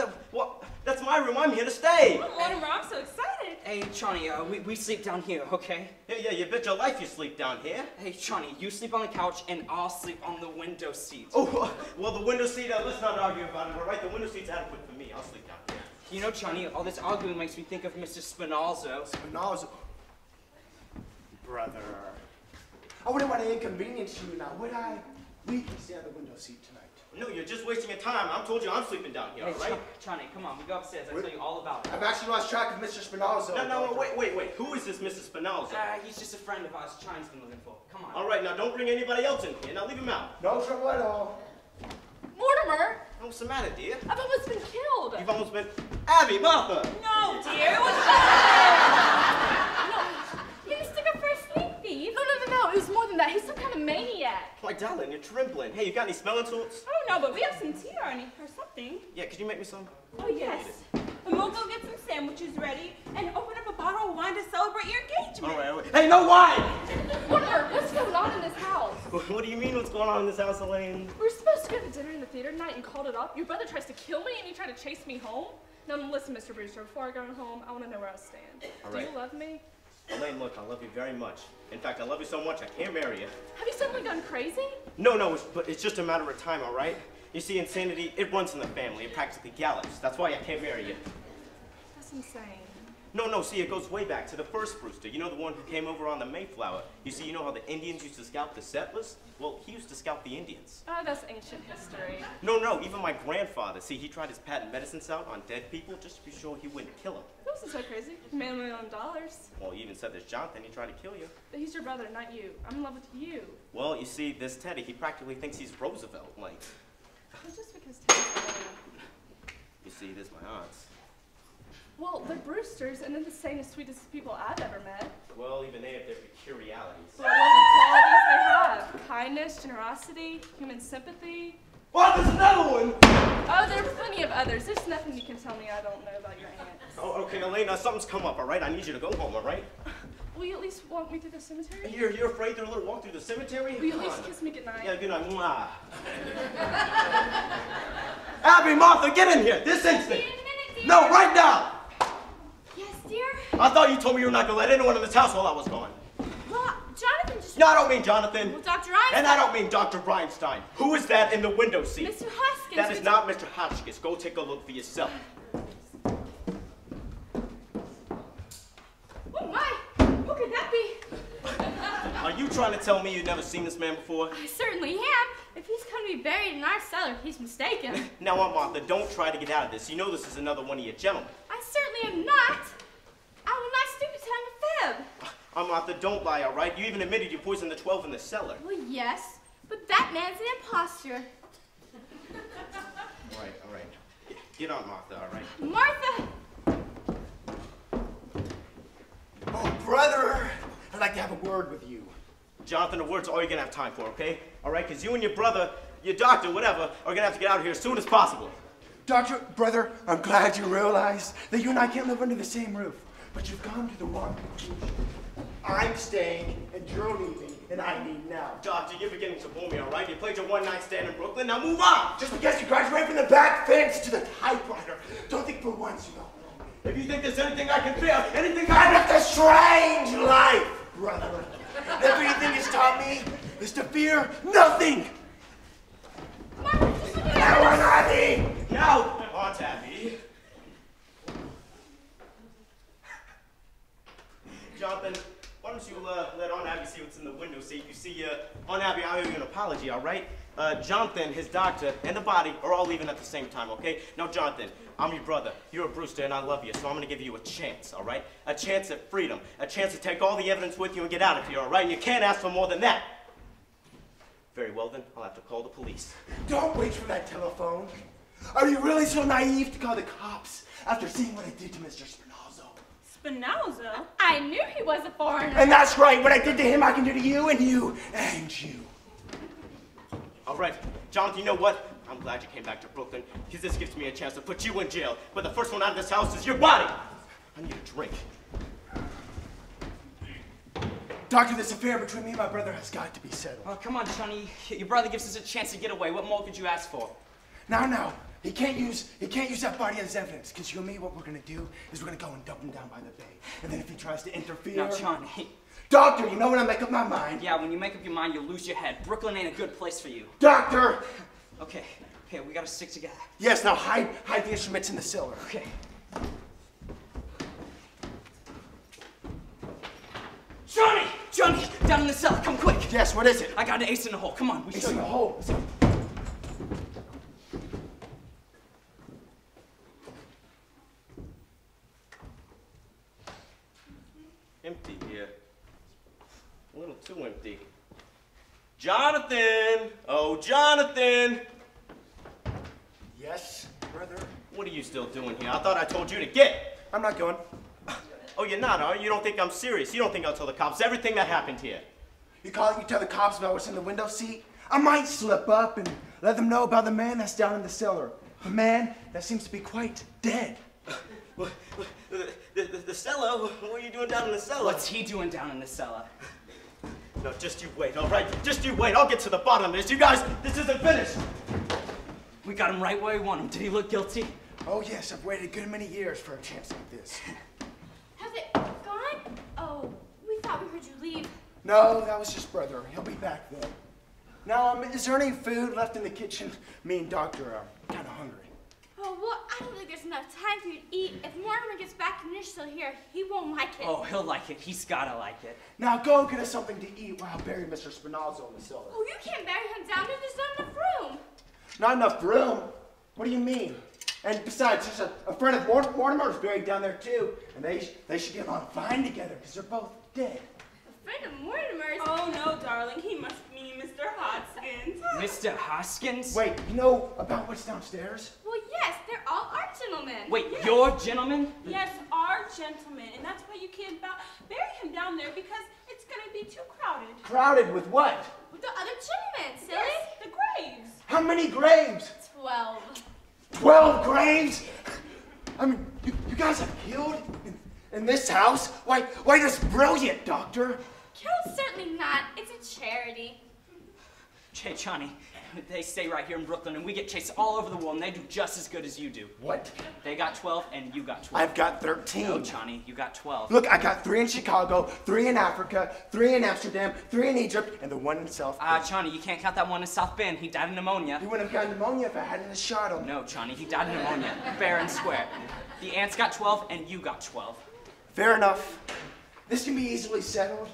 That's my room. I'm here to stay. Oh, Mortimer, I'm so excited. Hey, Johnny, we sleep down here, okay? Yeah, you bet your life you sleep down here. Hey, Johnny, you sleep on the couch and I'll sleep on the window seat. Oh, well, the window seat, let's not argue about it, all right? The window seat's adequate for me. I'll sleep down here. You know, Johnny, all this arguing makes me think of Mr. Spinalzo. Spinalzo. Brother. I wouldn't want to inconvenience you now, would I? We can stay on the window seat tonight. No, you're just wasting your time. I told you I'm sleeping down here, Hey, all right? Johnny, come on, we go upstairs. I'll tell you all about it. I've actually lost track of Mr. Spinalzo. No, wait. Who is this Mr. Spinalzo? He's just a friend of ours Johnny's been looking for. Come on. All right, now don't bring anybody else in here. Now leave him out. No trouble at all. Mortimer, What's the matter, dear? I've almost been killed. You've almost been... Abby, Martha! No, dear, it was He mistook him for a sneak thief. No, it was more than that. He's some kind of maniac. My darling, you're trembling. Hey, you got any smelling salts? Oh, no, but we have some tea or something. Yeah, could you make me some? Oh, yes. And we'll go get some sandwiches ready and open up a bottle of wine to celebrate your engagement. All right. Hey, no wine! Mortimer, what's going on in this house? What do you mean what's going on in this house, Elaine? We were supposed to go to dinner in the theater tonight and called it off. Your brother tries to kill me and you try to chase me home. Now listen, Mr. Brewster, before I go home, I want to know where I stand. All Do right. you love me? Elaine, look, I love you very much. In fact, I love you so much I can't marry you. Have you suddenly gone crazy? No, but it's just a matter of time, all right? You see, insanity, it runs in the family. It practically gallops. That's why I can't marry you. That's insane. No, see, it goes way back to the first Brewster. You know, the one who came over on the Mayflower. You see, you know how the Indians used to scout the settlers? Well, he used to scout the Indians. Oh, that's ancient history. No, even my grandfather. See, he tried his patent medicines out on dead people just to be sure he wouldn't kill them. That wasn't so crazy. $1 million. Well, he even said there's Jonathan, he tried to kill you. But he's your brother, not you. I'm in love with you. Well, you see, this Teddy, he practically thinks he's Roosevelt, like. Well, just because Teddy's You see, there's my aunts. Well, they're Brewsters, and they're the sanest, sweetest people I've ever met. Well, even they have their peculiarities. But I love the qualities they have. Kindness, generosity, human sympathy. Well, there's another one! Oh, there are plenty of others. There's nothing you can tell me I don't know about your aunts. Oh, okay, Elaine, something's come up, all right? I need you to go home, all right? Will you at least walk me through the cemetery? You're afraid they're a little walk through the cemetery? Will you at Come least on. kiss me goodnight? Yeah, good night. Mwah. Abby, Martha, get in here, this instant! No, right now! Yes, dear? I thought you told me you were not going to let anyone in this house while I was gone. Well, Jonathan just No, I don't mean Jonathan. Well, Dr. Einstein. And I don't mean Dr. Einstein. Who is that in the window seat? Mr. Hoskins. That is not Mr. Hotchkiss. Go take a look for yourself. Oh my! Who could that be? Are you trying to tell me you've never seen this man before? I certainly am. If he's going to be buried in our cellar, he's mistaken. Now, Aunt Martha, don't try to get out of this. You know this is another one of your gentlemen. I certainly am not. I will not stoop to telling a fib. Aunt Martha, don't lie, all right? You even admitted you poisoned the 12 in the cellar. Well, yes, but that man's an imposter. All right. Get on, Martha, all right? Martha! Oh, brother, I'd like to have a word with you. Jonathan, a word's all you're gonna have time for, okay? All right, because you and your brother, your doctor, whatever, are gonna have to get out of here as soon as possible. Doctor, brother, I'm glad you realize that you and I can't live under the same roof. But you've gone to the wrong conclusion. I'm staying, and you're leaving, and I leave now. Doctor, you're beginning to bore me, all right? You played your one-night stand in Brooklyn, now move on! Just because you graduated from the back fence to the typewriter, don't think for once you know. If you think there's anything I can fear, anything I lived a strange life, brother. Everything has taught me is to fear nothing. Now, Aunt Abby! Now, Aunt Abby. Jonathan, why don't you let Aunt Abby see what's in the window seat? You see, Aunt Abby, I owe you an apology, all right? Jonathan, his doctor, and the body are all leaving at the same time, okay? Now, Jonathan, I'm your brother. You're a Brewster, and I love you, so I'm going to give you a chance, all right? A chance at freedom. A chance to take all the evidence with you and get out of here, all right? And you can't ask for more than that. Very well, then. I'll have to call the police. Don't wait for that telephone. Are you really so naive to call the cops after seeing what I did to Mr. Spinozzo? Spinozzo? I knew he was a foreigner. And that's right. What I did to him, I can do to you and you and you. All right, Jonathan, you know what? I'm glad you came back to Brooklyn, because this gives me a chance to put you in jail. But the first one out of this house is your body. I need a drink. Doctor, this affair between me and my brother has got to be settled. Oh, come on, Johnny. Your brother gives us a chance to get away. What more could you ask for? Now, he can't use that body as evidence, because you and me, what we're gonna do is we're gonna go and dump him down by the bay. And then if he tries to interfere... Now, Johnny. Doctor, you know when I make up my mind? Yeah, when you make up your mind, you'll lose your head. Brooklyn ain't a good place for you. Doctor! Okay, we gotta stick together. Yes, now hide the instruments in the cellar. Okay. Johnny, down in the cellar, come quick. Yes, what is it? I got an ace in the hole. Come on, Ace in the hole. Empty here. A little too empty. Jonathan! Oh, Jonathan! Yes, brother? What are you still doing here? I thought I told you to get. I'm not going. Oh, you're not, are you? You don't think I'm serious? You don't think I'll tell the cops everything that happened here? You calling to tell the cops about what's in the window seat? I might slip up and let them know about the man that's down in the cellar. A man that seems to be quite dead. The cellar? What are you doing down in the cellar? What's he doing down in the cellar? No, just you wait, all right? Just you wait. I'll get to the bottom of this. You guys, this isn't finished. We got him right where we want him. Did he look guilty? Oh, yes, I've waited a good many years for a chance like this. Has it gone? Oh, we thought we heard you leave. No, that was just brother. He'll be back then. Now, is there any food left in the kitchen? Me and Doctor are kind of hungry. Oh, well, I don't think there's enough time for you to eat. If Mortimer gets back and you're still here, he won't like it. Oh, he'll like it. He's gotta like it. Now go get us something to eat while I bury Mr. Spinozzo in the cellar. Oh, you can't bury him down there. There's not enough room. Not enough room? What do you mean? And besides, there's a friend of Mortimer's buried down there too. And they should get along fine together because they're both dead. A friend of Mortimer's? Oh, no, darling. He must mean Mr. Hoskins. Mr. Hoskins? Wait, you know about what's downstairs? Well, yes, they're all our gentlemen. Wait, Yes. you're gentlemen? Yes, our gentleman. And that's why you can't bury him down there because it's going to be too crowded. Crowded with what? With the other gentlemen, silly. Yes, the graves. How many graves? 12. 12 graves? I mean, you guys have killed in this house? Why, that's brilliant, Doctor. Killed certainly not. It's a charity. Hey, Johnny, They stay right here in Brooklyn, and we get chased all over the world, and they do just as good as you do. What? They got 12, and you got 12. I've got 13. No, Johnny, you got 12. Look, I got 3 in Chicago, 3 in Africa, 3 in Amsterdam, 3 in Egypt, and the 1 in South Bend. Johnny, you can't count that one in South Bend. He died of pneumonia. He wouldn't have gotten pneumonia if I hadn't shot him. No, Johnny, he died of pneumonia. Fair and square. The ants got 12, and you got 12. Fair enough. This can be easily settled.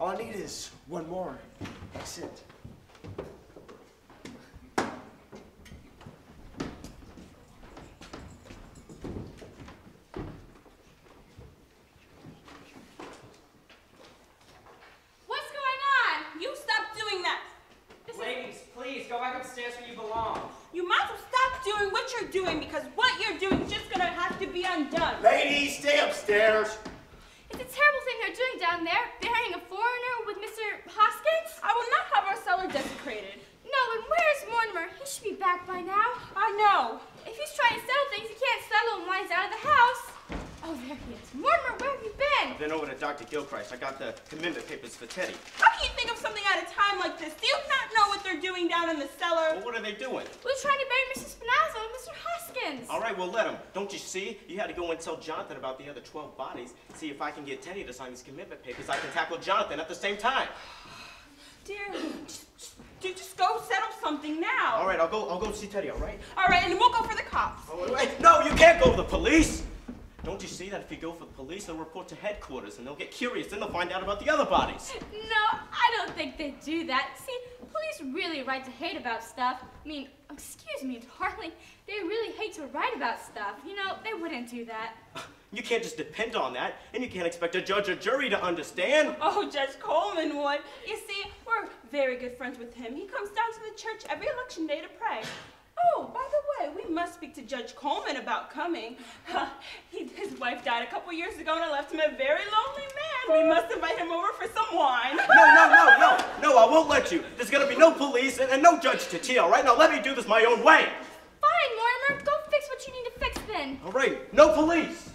All I need is 1 more. That's it. What's going on? You stop doing that. Ladies, please, go back upstairs where you belong. You might as well stop doing what you're doing because what you're doing is just gonna have to be undone. Ladies, stay upstairs. It's a terrible thing they're doing down there, burying a foreigner with Mr. Hoskins. I will not have our cellar desecrated. No, and where's Mortimer? He should be back by now. I know. If he's trying to settle things, he can't settle them while he's out of the house. Oh, there he is. Mortimer, where have you been? Then over to Dr. Gilchrist. I got the commitment papers for Teddy. How can you think of something at a time like this? Do you not know what they're doing down in the cellar? Well, what are they doing? We're trying to bury Mr. Spinazzo and Mr. Hoskins. All right, well, let them. Don't you see? You had to go and tell Jonathan about the other 12 bodies. See if I can get Teddy to sign these commitment papers. I can tackle Jonathan at the same time. Dear, just go settle something now. All right, I'll go see Teddy, all right? All right, and we'll go for the cops. Oh, wait. No, you can't go to the police. Don't you see that if you go for the police, they'll report to headquarters and they'll get curious, then they'll find out about the other bodies. No, I don't think they do that. See, police really write to hate about stuff. I mean, excuse me, darling, they really hate to write about stuff. You know, they wouldn't do that. You can't just depend on that, and you can't expect a judge or jury to understand. Oh, Judge Coleman would. You see, we're very good friends with him. He comes down to the church every election day to pray. Oh, by the way, we must speak to Judge Coleman about coming. His wife died a couple years ago and I left him a very lonely man. We must invite him over for some wine. No, I won't let you. There's gonna be no police and no judge to tea, all right? Now let me do this my own way. Fine, Mortimer, go fix what you need to fix then. All right, no police.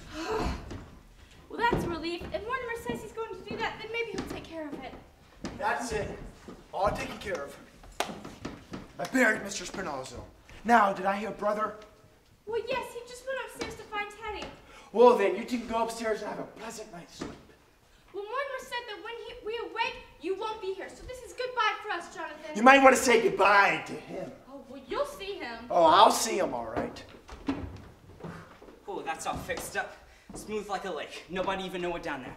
Well, that's a relief. If Mortimer says he's going to do that, then maybe he'll take care of it. That's it. All taken care of. I buried Mr. Spinazzo. Now, did I hear brother? Well, yes, he just went upstairs to find Teddy. Well, then, you two can go upstairs and have a pleasant night's sleep. Well, Mortimer said that when we awake, you won't be here. So this is goodbye for us, Jonathan. You might want to say goodbye to him. Oh, well, you'll see him. Oh, I'll see him, all right. Oh, that's all fixed up. Smooth like a lake. Nobody even know we're down there.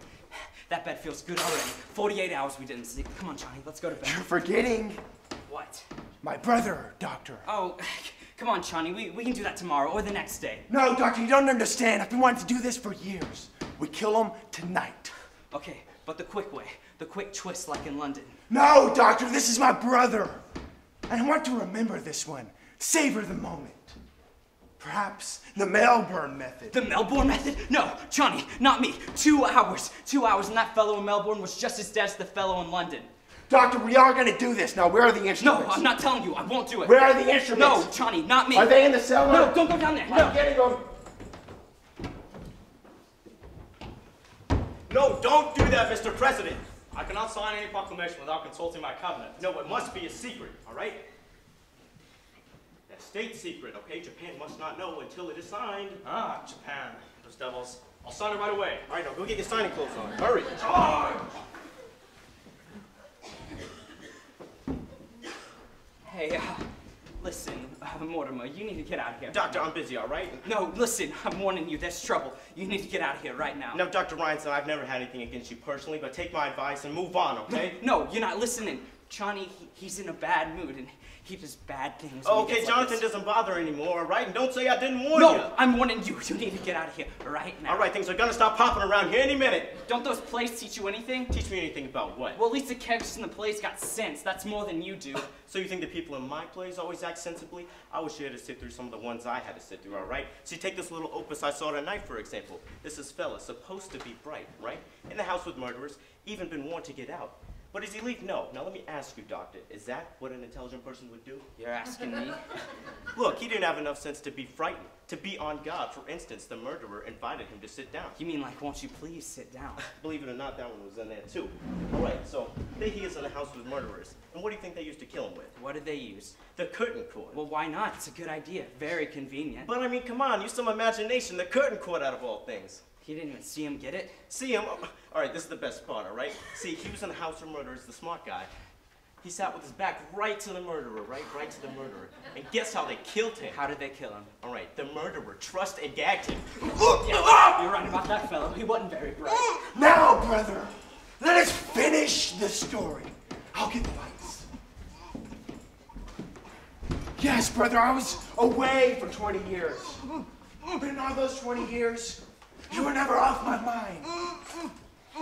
That bed feels good already. 48 hours we didn't sleep. Come on, Johnny, let's go to bed. You're forgetting What? my brother, Doctor. Oh, come on, Johnny. We can do that tomorrow or the next day. No, Doctor, you don't understand. I've been wanting to do this for years. We kill him tonight. Okay, but the quick way. The quick twist like in London. No, Doctor, this is my brother. And I want to remember this one. Savor the moment. Perhaps the Melbourne method. The Melbourne method? No, Johnny, not me. 2 hours. 2 hours, and that fellow in Melbourne was just as dead as the fellow in London. Doctor, we are going to do this. Now, where are the No, instruments? I'm not telling you. I won't do it. Where are the instruments? No, Johnny, not me. Are they in the cellar? No, don't go down there. I'm No. getting them. No, don't do that, Mr. President. I cannot sign any proclamation without consulting my cabinet. No, it must be a secret, all right? A state secret, okay? Japan must not know until it is signed. Ah, Japan. Those devils. I'll sign it right away. All right, now go get your signing clothes on. Hurry. Hey, listen, Mortimer, you need to get out of here. Doctor, I'm busy, all right? No, listen, I'm warning you, there's trouble. You need to get out of here right now. Now, Dr. Ryanson, I've never had anything against you personally, but take my advice and move on, okay? No, you're not listening. Johnny, he's in a bad mood, and he does bad things. when he Okay, gets like Jonathan this. doesn't bother anymore, all right? And don't say I didn't warn you. No, I'm warning you. You need to get out of here right now. All right, things are gonna stop popping around here any minute. Don't those plays teach you anything? Teach me anything about what? Well, at least the characters in the plays got sense. That's more than you do. So you think the people in my plays always act sensibly? I wish you had to sit through some of the ones I had to sit through, all right? See, take this little opus I saw tonight, for example. This is fella, supposed to be bright, right? In the house with murderers, even been warned to get out. But does he leave? No. Now let me ask you, Doctor, is that what an intelligent person would do? You're asking me? Look, he didn't have enough sense to be frightened, to be on guard. For instance, the murderer invited him to sit down. You mean like, won't you please sit down? Believe it or not, that one was in there too. All right, so there he is in the house with murderers. And what do you think they used to kill him with? What did they use? The curtain cord. Well, why not? It's a good idea. Very convenient. But I mean, come on, use some imagination. The curtain cord out of all things. He didn't even see him get it? See him? All right, this is the best part, all right? See, he was in the house of murderers, the smart guy. He sat with his back right to the murderer, right to the murderer. And guess how they killed him? How did they kill him? All right, the murderer trussed and gagged him. Yeah, you're right about that fellow. He wasn't very bright. Now, brother, let us finish the story. I'll get the lights. Yes, brother, I was away for 20 years. But in all those 20 years, you were never off my mind.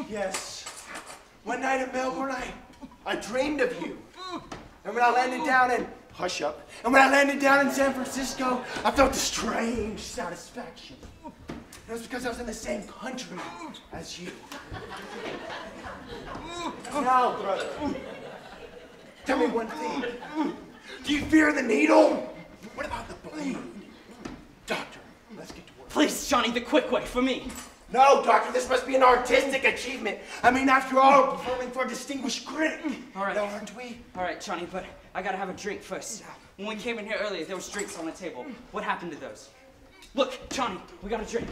Yes. One night in Melbourne, I dreamed of you. And when I landed down in, hush up, and when I landed down in San Francisco, I felt a strange satisfaction. It was because I was in the same country as you. Now, brother, tell me one thing. Do you fear the needle? What about the blade? Doctor, let's get to work. Please, Johnny, the quick way for me. No, Doctor, this must be an artistic achievement. I mean, after all, we're performing for a distinguished critic. All right. Now, aren't we? All right, Johnny, but I gotta have a drink first. When we came in here earlier, there was drinks on the table. What happened to those? Look, Johnny, we got a drink.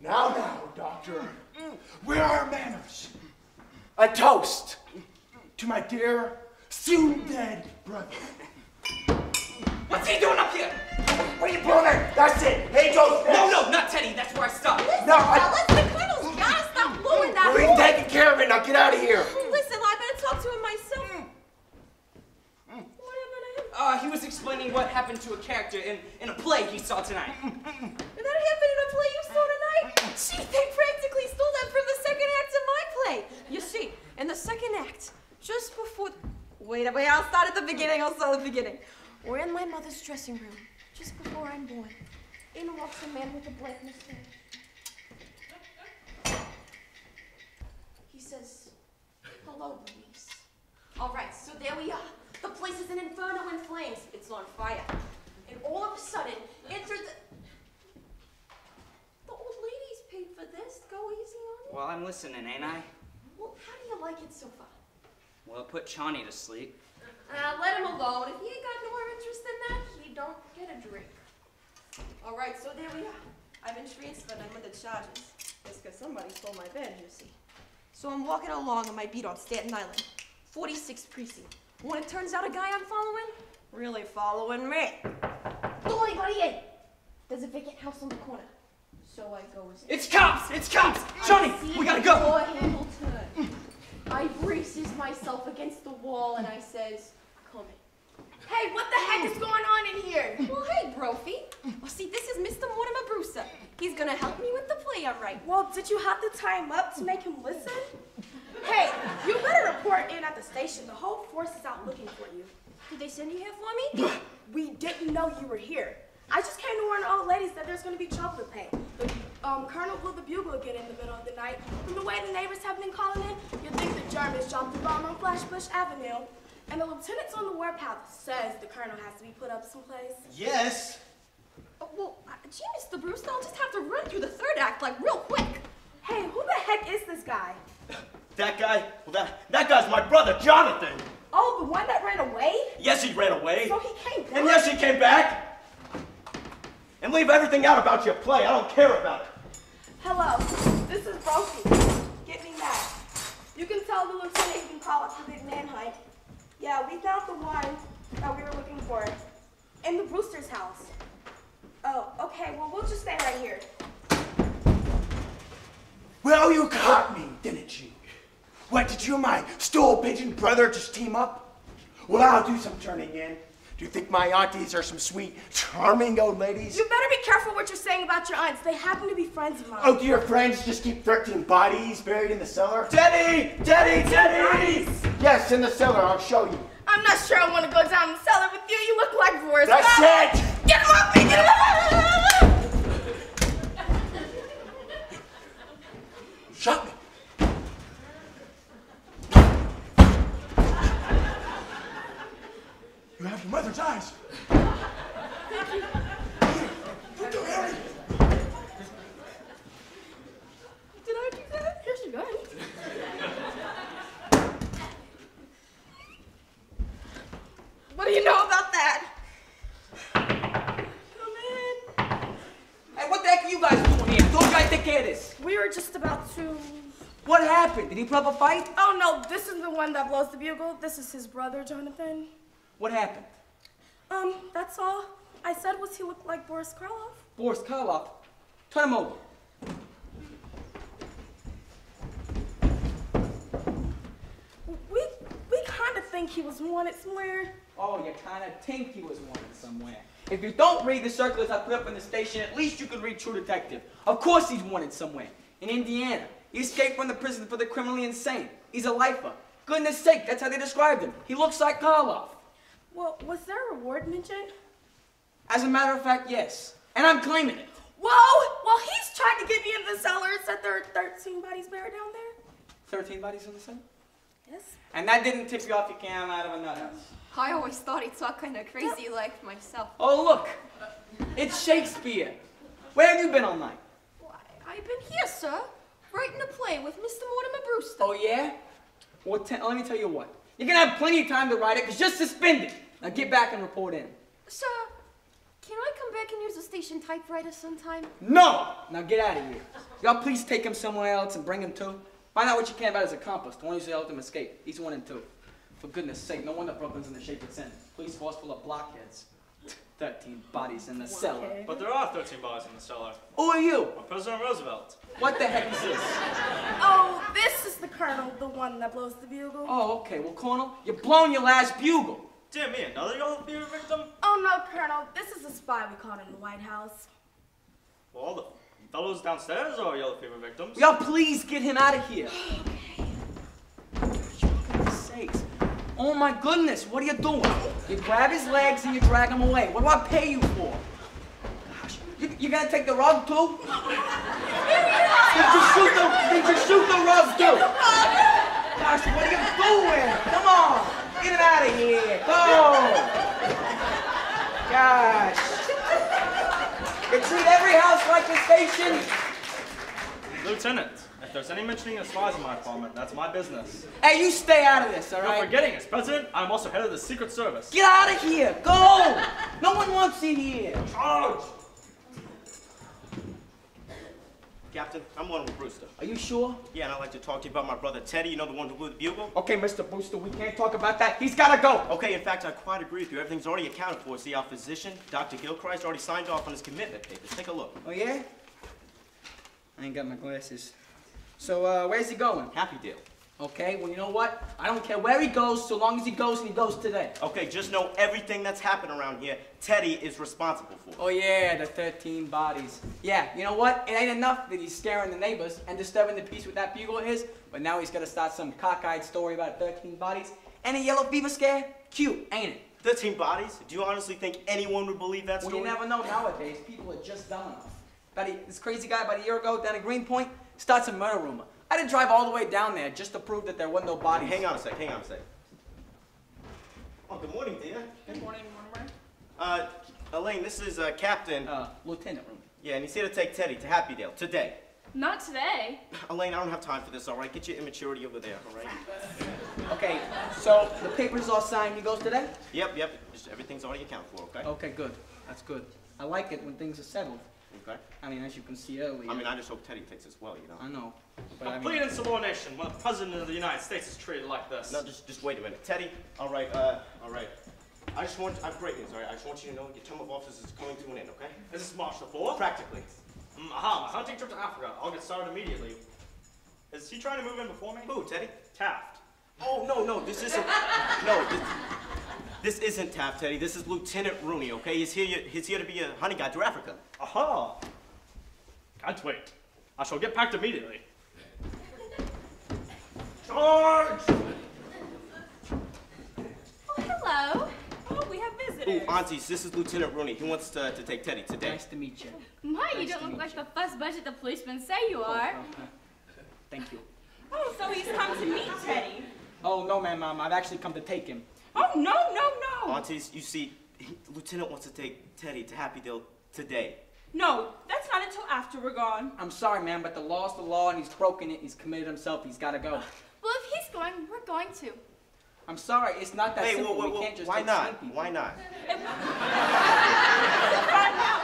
Now, Doctor, where are our manners? A toast to my dear, soon dead brother. What's he doing up here? What are you pulling there? That's it. Hey, toast. No, not Teddy. That's where I stopped. No, Fellas, the colonel's gotta stop blowing that we're horn. taking care of it. Now get out of here. Listen, I better talk to him myself. What happened to him? He was explaining what happened to a character in a play he saw tonight. Did that happen in a play you saw tonight? Gee, they practically stole that from the second act of my play. You see, in the second act, just before... Wait, I'll start at the beginning. We're in my mother's dressing room, just before I'm born. In walks a man with a black mustache. He says, "Hello, Louise." All right, so there we are. The place is an inferno in flames. It's on fire. And all of a sudden, enter the old lady's paid for this. Go easy on it. Well, I'm listening, ain't I? Well, how do you like it so far? Well, put Johnny to sleep. Let him alone. If he ain't got no more interest in that, he don't get a drink. All right, so there we are. I've been transferred under the charges. It's because somebody stole my bed, you see. So I'm walking along on my beat on Staten Island, 46th precinct. When it turns out a guy I'm following, really following me. Don't anybody in. There's a vacant house on the corner. So I go as It's cops! It's cops! Johnny, we gotta go! Door handle turn. I braces myself against the wall and I says, "Come in." Hey, what the heck is going on in here? Well, hey, Brophy. Well, see, this is Mr. Mortimer Brewster. He's gonna help me with the play I write. Well, did you have to tie him up to make him listen? Hey, you better report in at the station. The whole force is out looking for you. Did they send you here for me? We didn't know you were here. I just came to warn the old ladies that there's going to be trouble to pay. The colonel blew the bugle again in the middle of the night. From the way the neighbors have been calling in, you'd think the Germans dropped the bomb on Flashbush Avenue. And the lieutenant's on the warpath says the colonel has to be put up someplace. Yes. Well, gee, Mr. Brewster, I'll just have to run through the third act, like, real quick. Hey, who the heck is this guy? That guy? Well, that guy's my brother, Jonathan. Oh, the one that ran away? Yes, he ran away. So he came back? And yes, he came back. And leave everything out about your play. I don't care about it. Hello, this is Brophy. Get me mad. You can tell the lieutenant you can call it the big manhunt. Yeah, we found the one that we were looking for in the Brewster's house. Oh, okay, well, we'll just stay right here. Well, you caught me, didn't you? What, did you and my stool pigeon brother just team up? Well, I'll do some turning in. Do you think my aunties are some sweet, charming old ladies? You better be careful what you're saying about your aunts. They happen to be friends of mine. Oh, do your friends just keep 13 bodies buried in the cellar? Teddy! Bodies? Yes, in the cellar. I'll show you. I'm not sure I want to go down the cellar with you. You look like Boris. That's it! Get him off me! Get him off! Shot me. You have your mother's eyes. Thank you. Don't do it, Harry. Did I do that? Here's your gun. What do you know about that? Come in. Hey, what the heck are you guys doing here? I told you I'd take care of this. We were just about to... What happened? Did he put up a fight? Oh, no, this is the one that blows the bugle. This is his brother, Jonathan. What happened? That's all. I said was he looked like Boris Karloff. Boris Karloff? Turn him over. We kind of think he was wanted somewhere. Oh, you kind of think he was wanted somewhere. If you don't read the circulars I put up in the station, at least you could read True Detective. Of course he's wanted somewhere. In Indiana. He escaped from the prison for the criminally insane. He's a lifer. Goodness sake, that's how they described him. He looks like Karloff. Well, was there a reward mentioned? As a matter of fact, yes. And I'm claiming it. Whoa! Well, he's trying to get me in the cellar. It said there are 13 bodies buried down there. 13 bodies in the cellar? Yes. And that didn't tip you off your cam out of a nut house. I always thought he talked kind of crazy like myself. Oh, look. It's Shakespeare. Where have you been all night? Why, I've been here, sir. Writing a play with Mr. Mortimer Brewster. Oh, yeah? Well, let me tell you what. You're going to have plenty of time to write it, because you're suspended. Now get back and report in. Sir, can I come back and use the station typewriter sometime? No! Now get out of here. Y'all please take him somewhere else and bring him to. Find out what you can about his accomplice, the one who's helped him escape. He's 1 and 2. For goodness sake, no wonder Brooklyn's in the shape it's in. Police force full of blockheads. 13 bodies in the cellar. But there are 13 bodies in the cellar. Who are you? I'm President Roosevelt. What the heck is this? Oh, this is the colonel, the one that blows the bugle. Oh, okay. Well, Colonel, you're blowing your last bugle. Dear me, another yellow fever victim? Oh, no, Colonel. This is a spy we caught in the White House. Well, all the fellows downstairs are yellow fever victims. Y'all please get him out of here. Okay. For goodness sakes. Oh my goodness, what are you doing? You grab his legs and you drag him away. What do I pay you for? Gosh, you gonna take the rug too? Did you shoot the rug too? Gosh, what are you doing? Come on, get him out of here. Go. Gosh. You treat every house like a station. Lieutenant, if there's any mentioning of spies in my apartment, that's my business. Hey, you stay out of this, all right? You're forgetting, as President, I'm also head of the Secret Service. Get out of here! Go! No one wants you here. Charge! Captain, I'm Mortimer Brewster. Are you sure? Yeah, and I'd like to talk to you about my brother Teddy, you know, the one who blew the bugle? Okay, Mr. Brewster, we can't talk about that. He's gotta go. Okay, in fact, I quite agree with you. Everything's already accounted for. See, our physician, Dr. Gilchrist, already signed off on his commitment papers. Take a look. Oh, yeah? I ain't got my glasses. So, where's he going? Happy deal. Okay, well, you know what? I don't care where he goes, so long as he goes and he goes today. Okay, just know everything that's happened around here, Teddy is responsible for. Oh, yeah, the 13 bodies. Yeah, you know what? It ain't enough that he's scaring the neighbors and disturbing the peace with that bugle of his, but now he's gonna start some cockeyed story about 13 bodies and a yellow fever scare. Cute, ain't it? 13 bodies? Do you honestly think anyone would believe that story? Well, you never know nowadays. People are just dumb enough. This crazy guy about a year ago down at Greenpoint starts a murder rumor. I had to drive all the way down there just to prove that there wasn't no bodies. Hang on a sec. Oh, good morning, dear. Good morning, Mortimer. Elaine, this is Captain. Lieutenant Room. Yeah, and he's here to take Teddy to Happydale today. Not today. Elaine, I don't have time for this, all right? Get your immaturity over there, all right? Okay, so the paper's all signed. He goes today? Yep. Just everything's already accounted for, okay? Okay, good. That's good. I like it when things are settled. Okay. I mean, as you can see earlier. I mean, I just hope Teddy takes this well, you know? I know. But I Complete mean, insubordination when the President of the United States is treated like this. No, just wait a minute. Teddy, all right. I have great news, all right? I just want you to know your term of office is coming to an end, okay? Is this March the 4th? Practically. Aha, my hunting trip to Africa. I'll get started immediately. Is he trying to move in before me? Who, Teddy? Taft. Oh, no, this isn't. This isn't Taft, Teddy. This is Lieutenant Rooney, okay? He's here to be a hunting guide to Africa. Aha! Can't wait. I shall get packed immediately. Charge! Oh, hello. Oh, we have visitors. visitors. Ooh, aunties, this is Lieutenant Rooney. He wants to take Teddy today. Nice to meet you. My, you Nice to don't look meet like you. the fuss budget the policemen say you are. Thank you. Oh, so he's come to meet Teddy. Oh, no, ma'am. I've actually come to take him. Oh, no, no, no. Aunties, you see, Lieutenant wants to take Teddy to Happydale today. No, that's not until after we're gone. I'm sorry, ma'am, but the law's the law, and he's broken it. He's committed himself. He's got to go. Well, if he's going, we're going to. I'm sorry. It's not that Hey, simple. whoa, We can't just why take not? some people. Why not? Find out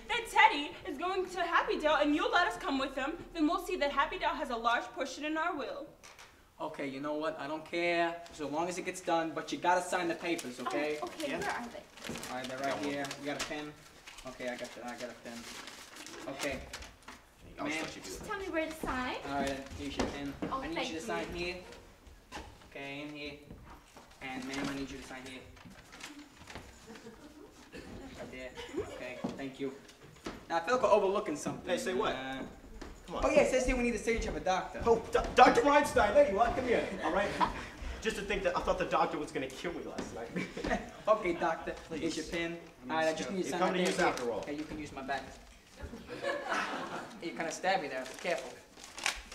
that Teddy is going to Happydale and you'll let us come with him, then we'll see that Happydale has a large portion in our will. Okay, you know what? I don't care, so long as it gets done, but you gotta sign the papers, okay? Oh, okay, Yeah. where are they? All right, they're right here. You got a pen? Okay, I got a pen. Okay. I'll Ma'am. let you do Just that. tell me where to sign. All right, here's your pen. Oh, I need thank you to you. sign here. Okay, in here. And ma'am, I need you to sign here. Right there. Okay, thank you. Now, I feel like we're overlooking something. Hey, say what? Come on. Oh, yeah, it says here we need a signature of a doctor. Oh, Dr. Einstein, there you are. Come here. All right. Just to think that I thought the doctor was going to kill me last night. Okay, doctor, here's your pen. All right, I just need you to You're sign coming right to there. use after all. Okay, you can use my back. You kind of stabbed me there. Be careful.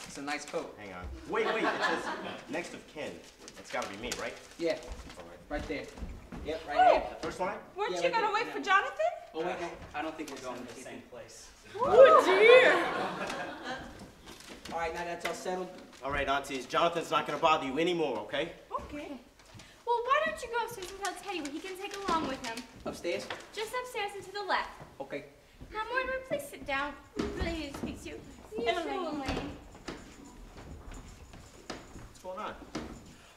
It's a nice coat. Hang on. Wait. It says next of kin. That's got to be me, right? Yeah, All right. right there. Yep, right Oh. here. First line? Weren't Yeah, you right gonna there, wait yeah. for Jonathan? Oh, wait, no. I don't think we're going to the same place. Oh, dear. All right, now that's all settled. All right, aunties. Jonathan's not going to bother you anymore, okay? Okay. Well, why don't you go upstairs and tell Teddy what he can take along with him? Upstairs? Just upstairs and to the left. Okay. Now, Mortimer, please sit down. We really need to speak to you. You too, Elaine. What's going on?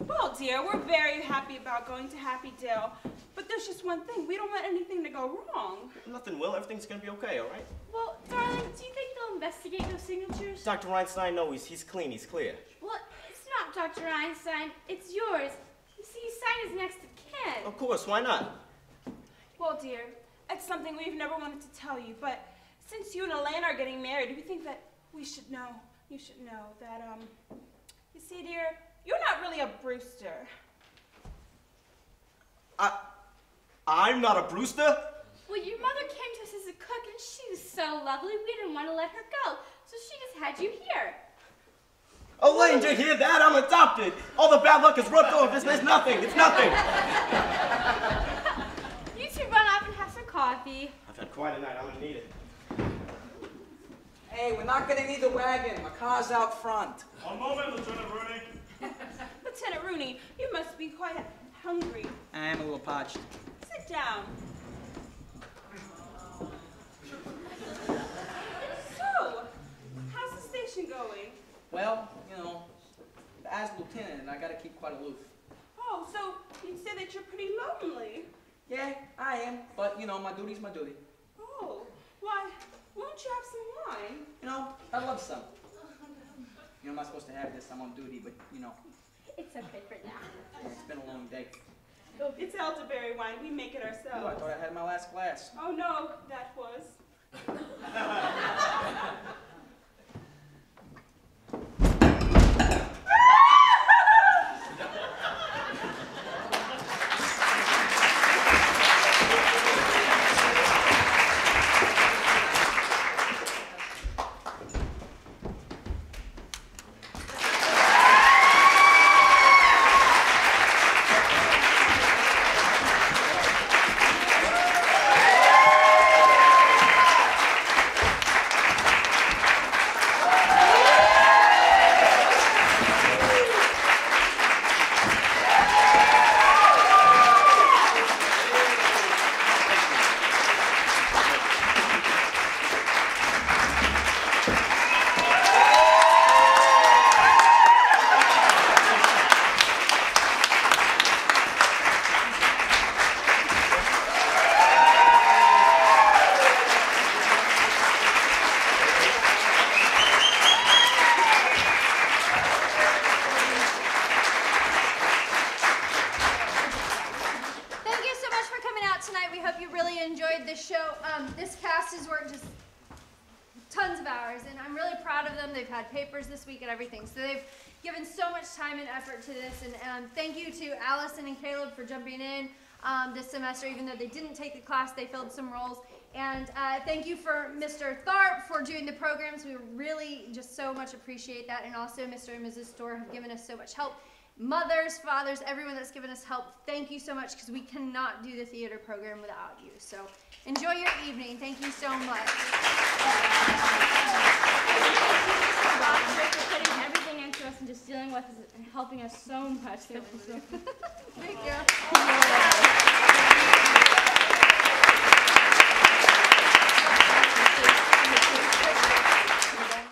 Well, dear, we're very happy about going to Happydale, but there's just one thing. We don't want anything to go wrong. Nothing will. Everything's going to be okay, all right? Well, darling, do you think they'll investigate those signatures? Dr. Einstein, no, he's clean. He's clear. Well, it's not Dr. Einstein. It's yours. You see, you signed as next of kin. Of course. Why not? Well, dear, it's something we've never wanted to tell you, but since you and Elaine are getting married, we think that you should know that, you see, dear, you're not really a Brewster. I'm not a Brewster? Well, your mother came to us as a cook, and she was so lovely, we didn't want to let her go. So she just had you here. Elaine, did you hear that? I'm adopted. All the bad luck is rubbed off. It's nothing. It's nothing. You two run off and have some coffee. I've had quite a night. I'm going to need it. Hey, we're not gonna need the wagon. My car's out front. One moment, Lieutenant Rooney. Lieutenant Rooney, you must be quite hungry. I'm a little parched. Sit down. So, how's the station going? Well, you know, as lieutenant, I gotta keep quite aloof. Oh, so you'd say that you're pretty lonely. Yeah, I am, but you know, my duty's my duty. Oh, why, won't you have some wine? You know, I love some. You know, I'm not supposed to have this. I'm on duty, but you know, It's okay for now. it's been a long day. It's elderberry wine. We make it Oh, I ourselves. thought I had my last glass. Oh, no, that was. Thank you so much for coming out tonight. We hope you really enjoyed this show. This cast has worked just tons of hours, and I'm really proud of them. They've had papers this week and everything, so they've given so much time and effort to this. And thank you to Allison and Caleb for jumping in. this semester. Even though they didn't take the class, they filled some roles. And thank you for Mr. Tharp for doing the programs. We really just so much appreciate that. And also Mr. and Mrs. Storr have given us so much help. Mothers, fathers, everyone that's given us help, thank you so much, because we cannot do the theater program without you. So enjoy your evening. Thank you so much. For putting everything into us and just dealing with us and helping us so much. Thank you.